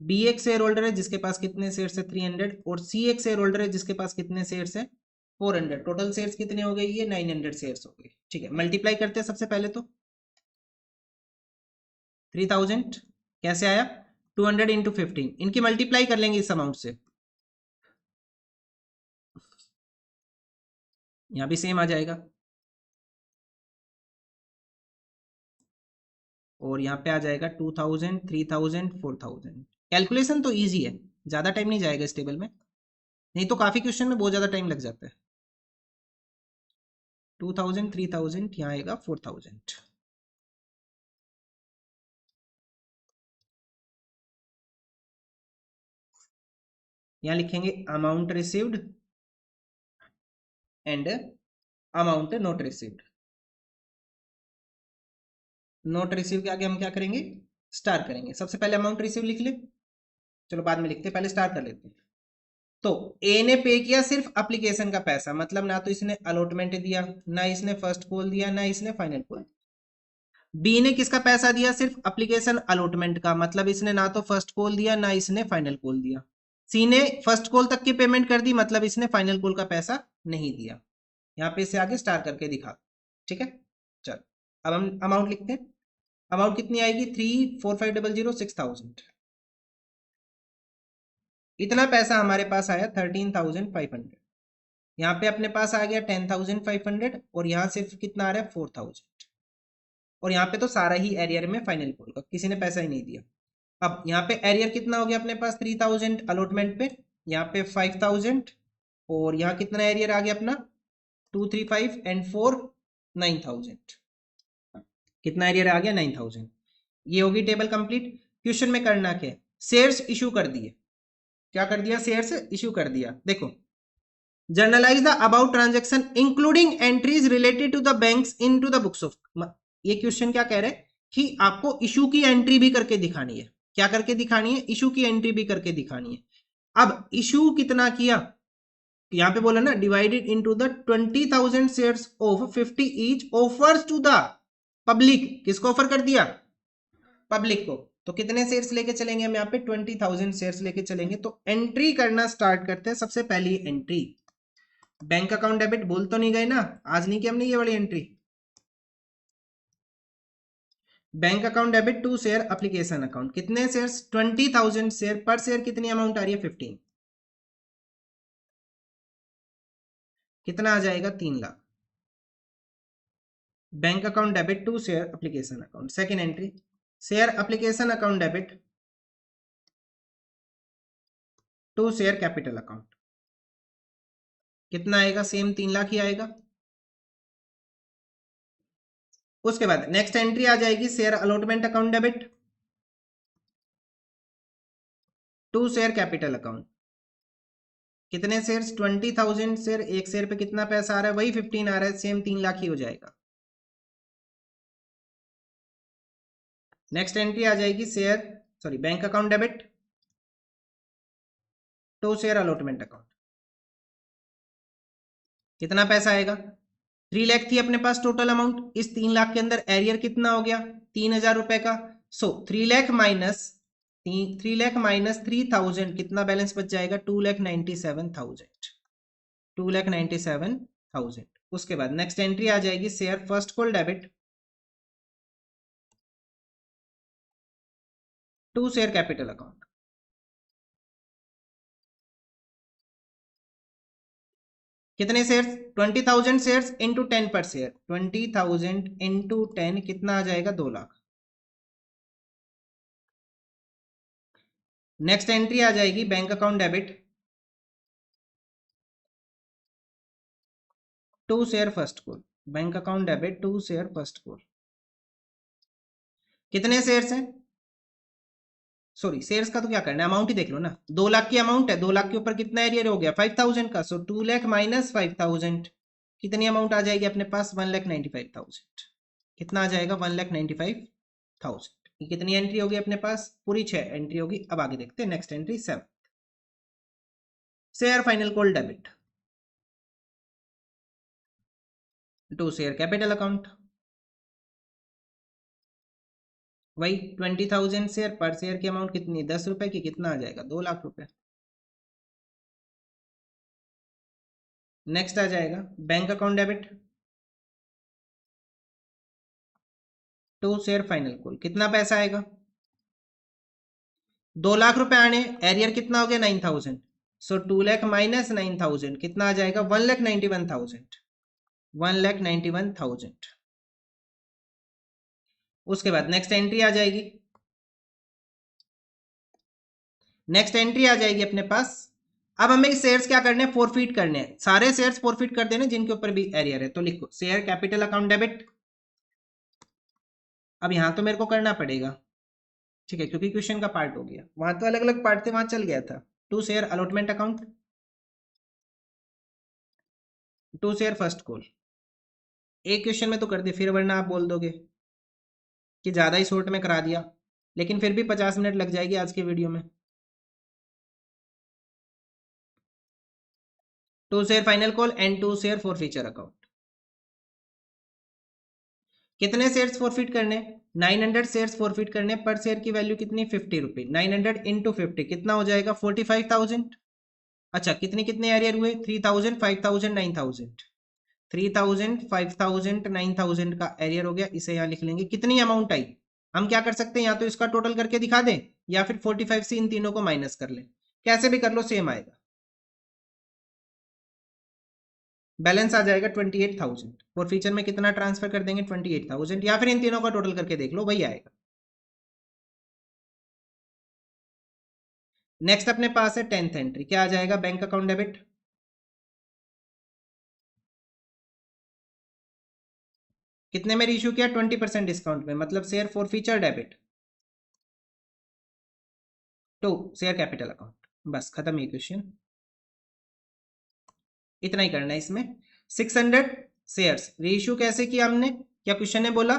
बी एक शेयर होल्डर है जिसके पास कितने शेयर्स है? 300, और सी एक शेयर होल्डर है जिसके पास कितने शेयर्स है? 400। टोटल शेयर्स कितने हो गए? ये 900 शेयर्स हो गए। ठीक है, मल्टीप्लाई करते हैं सबसे पहले तो 3000 कैसे आया? 200 इंटू 15, इनकी मल्टीप्लाई कर लेंगे इस अमाउंट से, यहां भी सेम आ जाएगा, और यहाँ पे आ जाएगा 2000 3000 4000। कैलकुलेशन तो इजी है, ज्यादा टाइम नहीं जाएगा इस टेबल में, नहीं तो काफी क्वेश्चन में बहुत ज्यादा टाइम लग जाता है। 2000 3000 यहाँ आएगा 4000। यहाँ लिखेंगे amount received and amount not received. Not receive के आगे हम क्या करेंगे? स्टार करेंगे। सबसे पहले अमाउंट रिसीव लिख ले, चलो बाद में लिखते हैं, पहले स्टार कर लेते हैं। तो ए ने पे किया सिर्फ एप्लीकेशन का पैसा, मतलब ना तो इसने अलॉटमेंट दिया, ना इसने फर्स्ट कॉल दिया, ना इसने फाइनल कॉल। बी ने किसका पैसा दिया? सिर्फ एप्लीकेशन अलॉटमेंट का, मतलब इसने ना तो फर्स्ट कॉल दिया ना इसने फाइनल कॉल दिया। सी ने फर्स्ट कॉल तक की पेमेंट कर दी, मतलब इसने फाइनल कॉल का पैसा नहीं दिया। यहाँ पे इसे आगे स्टार करके दिखा, ठीक है। चल अब हम अमाउंट लिखते हैं। अमाउंट कितनी आएगी? 34500 6000। इतना पैसा हमारे पास आया 13500। यहाँ पे अपने पास आ गया 10500, और यहाँ सिर्फ कितना आ रहा है? 4000। और यहाँ पे तो सारा ही एरियर में फाइनल कॉल का, किसी ने पैसा ही नहीं दिया। अब यहाँ पे एरियर कितना हो गया अपने पास? 3000 अलॉटमेंट पे, यहाँ पे 5000, और यहाँ कितना एरियर आ गया अपना? 235 एंड 4 9000। कितना एरियर आ गया? 9000। ये होगी टेबल कंप्लीट। क्वेश्चन में करना क्या है? शेयर्स इशू कर दिए। क्या कर दिया? शेयर्स इशू कर दिया। देखो, journalise the about transaction including entries related to the banks into the books of. ये क्वेश्चन क्या कह रहे हैं कि आपको इशू की एंट्री भी करके दिखानी है। क्या करके दिखानी है? इशू की एंट्री भी करके दिखानी है। अब इशू कितना किया, यहां पे बोला ना divided into the 20,000 shares of 50 each offers to the public. किसको ऑफर कर दिया? पब्लिक को। तो कितने शेयर्स लेके चलेंगे हम यहाँ पे? 20,000 शेयर्स लेके चलेंगे। तो एंट्री करना स्टार्ट करते हैं। सबसे पहली एंट्री बैंक अकाउंट डेबिट, भूल तो नहीं गए ना? आज नहीं कि हमने ये वाली entry bank account debit to share application account. कितने शेयर्स? 20,000 शेयर। पर शेयर कितनी अमाउंट आ रही है? 15। कितना आ जाएगा? 3 lakh. Bank account debit to share application account. Second entry share application account debit to share capital account. कितना आएगा? सेम 3 लाख ही आएगा। उसके बाद नेक्स्ट एंट्री आ जाएगी share allotment account debit to share capital account. कितने शेयर्स? 20,000 शेयर। एक शेयर पे कितना पैसा आ रहा है? वही 15 आ रहा है। सेम 3 लाख ही हो जाएगा। नेक्स्ट एंट्री आ जाएगी share bank account debit to share allotment account. कितना पैसा आएगा? 3 लाख थी अपने पास टोटल अमाउंट। इस 3 लाख के अंदर एरियर कितना हो गया? 3,000 रुपए का। सो 3 लाख माइनस 3,000 कितना बैलेंस बच जाएगा? 2,97,000। 2,97,000। उसके बाद नेक्स्ट एंट्री आ जाएगी share first call debit to share capital account. कितने shares? 20,000 shares into 10 per share. 20,000 into 10 कितना आ जाएगा? 2 लाख। नेक्स्ट एंट्री आ जाएगी bank account debit to share first call. Bank account debit to share first call. कितने shares हैं? Sorry, shares का तो क्या करना है, अमाउंट ही देख लो ना। 2 लाख की अमाउंट है। 2 लाख के ऊपर कितना एरियर हो गया? 5,000 का। सो 2 लाख माइनस 5,000 कितनी अमाउंट आ जाएगी अपने पास? 1,95,000। कितना आ जाएगा? 1,95,000। ये कितनी एंट्री होगी अपने पास? पूरी 6 एंट्री होगी। अब आगे देखते हैं next entry 7 share final call debit to share capital account. वही 20,000 शेयर। पर शेयर की अमाउंट कितनी? 10 रुपए की। कितना आ जाएगा? 2 लाख रुपए। नेक्स्ट आ जाएगा bank account debit to share final call. कितना पैसा आएगा? 2 लाख रुपए आने। एरियर कितना हो गया? 9,000। सो 2 लाख माइनस 9,000 कितना आ जाएगा? 1,91,000। 1,91,000। उसके बाद नेक्स्ट एंट्री आ जाएगी। नेक्स्ट एंट्री आ जाएगी अपने पास। अब हमें शेयर्स क्या करने हैं? फोरफिट करने हैं। सारे शेयर्स फोरफिट कर देने जिनके ऊपर भी एरियर है। तो लिखो शेयर कैपिटल अकाउंट डेबिट। अब यहां तो मेरे को करना पड़ेगा, ठीक है, क्योंकि क्वेश्चन का पार्ट हो गया। वहां तो अलग अलग पार्ट थे, वहां चल गया था। To share allotment account to share first call. एक क्वेश्चन में तो कर दे, फिर वरना आप बोल दोगे कि ज्यादा ही शॉर्ट में करा दिया। लेकिन फिर भी 50 मिनट लग जाएगी आज के वीडियो में। To share final call and to share forfeiture account. कितने शेयर्स फॉरफिट करने? 900 शेयर्स फॉरफिट करने। पर शेयर की वैल्यू कितनी? 50 रुपी। 900 इंटू 50 कितना हो जाएगा? 45,000। अच्छा, कितने कितने एरियर हुए? 3,000 5,000 9,000। 3,000 5,000 9,000 का एरियर हो गया। इसे यहाँ लिख लेंगे। कितनी अमाउंट आई? हम क्या कर सकते हैं, या तो इसका टोटल करके दिखा दें या फिर 45 से इन तीनों को माइनस कर लें। कैसे भी कर लो, सेम आएगा। बैलेंस आ जाएगा 28,000। और फ्यूचर में कितना ट्रांसफर कर देंगे? 28,000। या फिर इन तीनों का टोटल करके देख लो, वही आएगा। नेक्स्ट अपने पास है 10th एंट्री। क्या आ जाएगा? बैंक अकाउंट डेबिट कितने में इशू किया? 20% डिस्काउंट में, मतलब share forfeiture debit to share capital account. बस खत्म ये क्वेश्चन। इतना ही करना है इसमें। 600 शेयर्स रीइश्यू कैसे किया हमने? क्या क्वेश्चन ने बोला?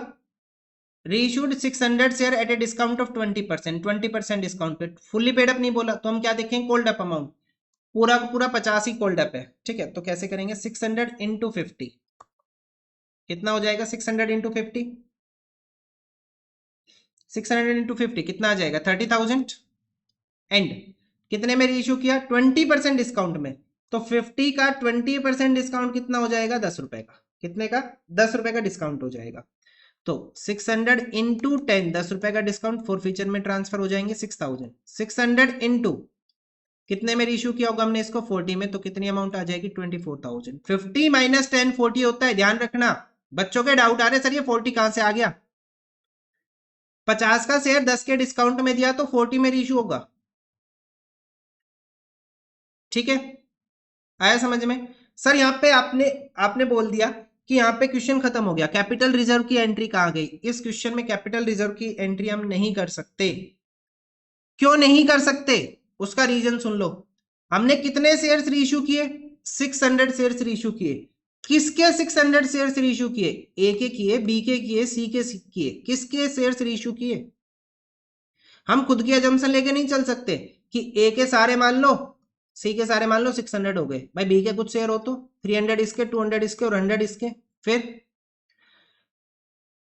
Reissued 600 share eight a discount of 20%, 20% discount पे। फुल्ली पेड अप नहीं बोला तो हम क्या देखेंगे, कोल्ड अप अमाउंट, पूरा का पूरा 50 ही कोल्ड अप है, ठीक है। तो कैसे करेंगे, 600 इंटू 50 कितना हो जाएगा, 600 इंटू 50, 600 इंटू 50 कितना आ जाएगा, 30,000। एंड कितने में रीइश्यू किया, 20% डिस्काउंट में, तो 50 का 20% डिस्काउंट कितना हो जाएगा, 10 रुपए का। कितने का, 10 रुपए का डिस्काउंट हो जाएगा। तो 600 इंटू 10, 10 रुपए का डिस्काउंट, फॉर फ्यूचर में ट्रांसफर हो जाएंगे 6,000। 600 इंटू कितने में इशू किया होगा हमने इसको, 40 में, तो कितनी अमाउंट आ जाएगी, 24,000। 50 माइनस 10 40 होता है, ध्यान रखना। बच्चों के डाउट आ रहे सर ये 40 कहां से आ गया। 50 का शेयर 10 के डिस्काउंट में दिया तो 40 में इशू होगा, ठीक है। आया समझ में। सर यहाँ पे आपने आपने बोल दिया कि यहाँ पे क्वेश्चन खत्म हो गया, कैपिटल रिजर्व की एंट्री कहाँ गई। इस क्वेश्चन में कैपिटल रिजर्व की एंट्री हम नहीं कर सकते। क्यों नहीं कर सकते, उसका रीजन सुन लो। हमने कितने शेयर्स रीइश्यू किए, 600 शेयर्स रीइश्यू किए। किसके 600 शेयर्स रीइश्यू किए, ए के किए, बी के किए, सी के किए, किसके शेयर्स रीइश्यू किए। हम खुद की अजम्पशन लेके नहीं चल सकते कि ए के सारे मान लो, सी के सारे मान लो 600 हो गए, भाई बी के कुछ शेयर हो तो 300 इसके, 200 इसके और 100 इसके। फिर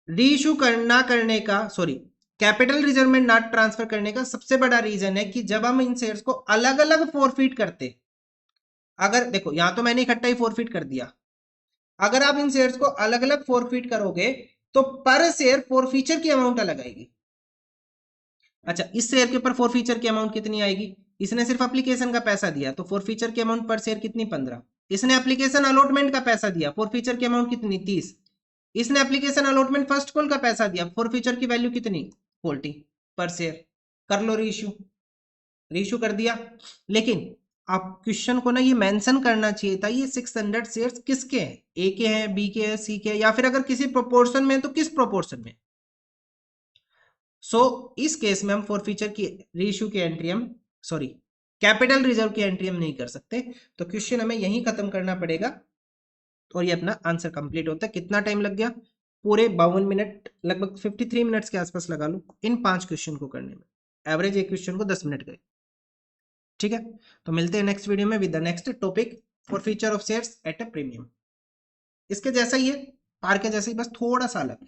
रीइश्यू करना करने का, सॉरी, कैपिटल रिजर्व में नॉट ट्रांसफर करने का सबसे बड़ा रीजन है कि जब हम इन शेयर्स को अलग अलग फॉरफिट करते, अगर देखो यहां तो मैंने इकट्ठा ही फॉरफिट कर दिया, अगर आप इन शेयर्स को अलग अलग फॉरफिट करोगे तो पर शेयर फॉरफीचर की अमाउंट अलग आएगी। अच्छा, इस शेयर के ऊपर फॉरफीचर की अमाउंट कितनी आएगी, इसने सिर्फ एप्लीकेशन का पैसा दिया तो फॉरफीचर की अमाउंट पर शेयर कितनी, 15। इसने एप्लीकेशन अलॉटमेंट का पैसा दिया, फॉरफीचर की अमाउंट कितनी, 30। इसने एप्लीकेशन अलॉटमेंट फर्स्ट कॉल का पैसा दिया, फॉरफीचर की वैल्यू कितनी, 40 पर शेयर। कर लो रीइश्यू, रीइश्यू कर दिया। लेकिन आप क्वेश्चन को ना ये मेंशन करना चाहिए था, ये 600 शेयर्स किसके हैं, ए के हैं, बी के हैं, सी के हैं, या फिर अगर किसी प्रोपोर्शन में तो किस प्रोपोर्शन में। इस केस में हम फॉरफीचर की रीइश्यू की एंट्री हम, सॉरी, कैपिटल रिजर्व की एंट्री हम नहीं कर सकते। तो क्वेश्चन हमें यहीं खत्म करना पड़ेगा और ये अपना आंसर कंप्लीट होता है। कितना टाइम लग गया, पूरे 52 मिनट, लगभग 53 मिनट्स के आसपास लगा लो इन 5 क्वेश्चन को करने में। एवरेज एक क्वेश्चन को 10 मिनट गए, ठीक है। तो मिलते हैं नेक्स्ट वीडियो में with the next topic, forfeiture of shares at a premium. इसके जैसा ही है, पार के जैसा ही, बस थोड़ा सा अलग।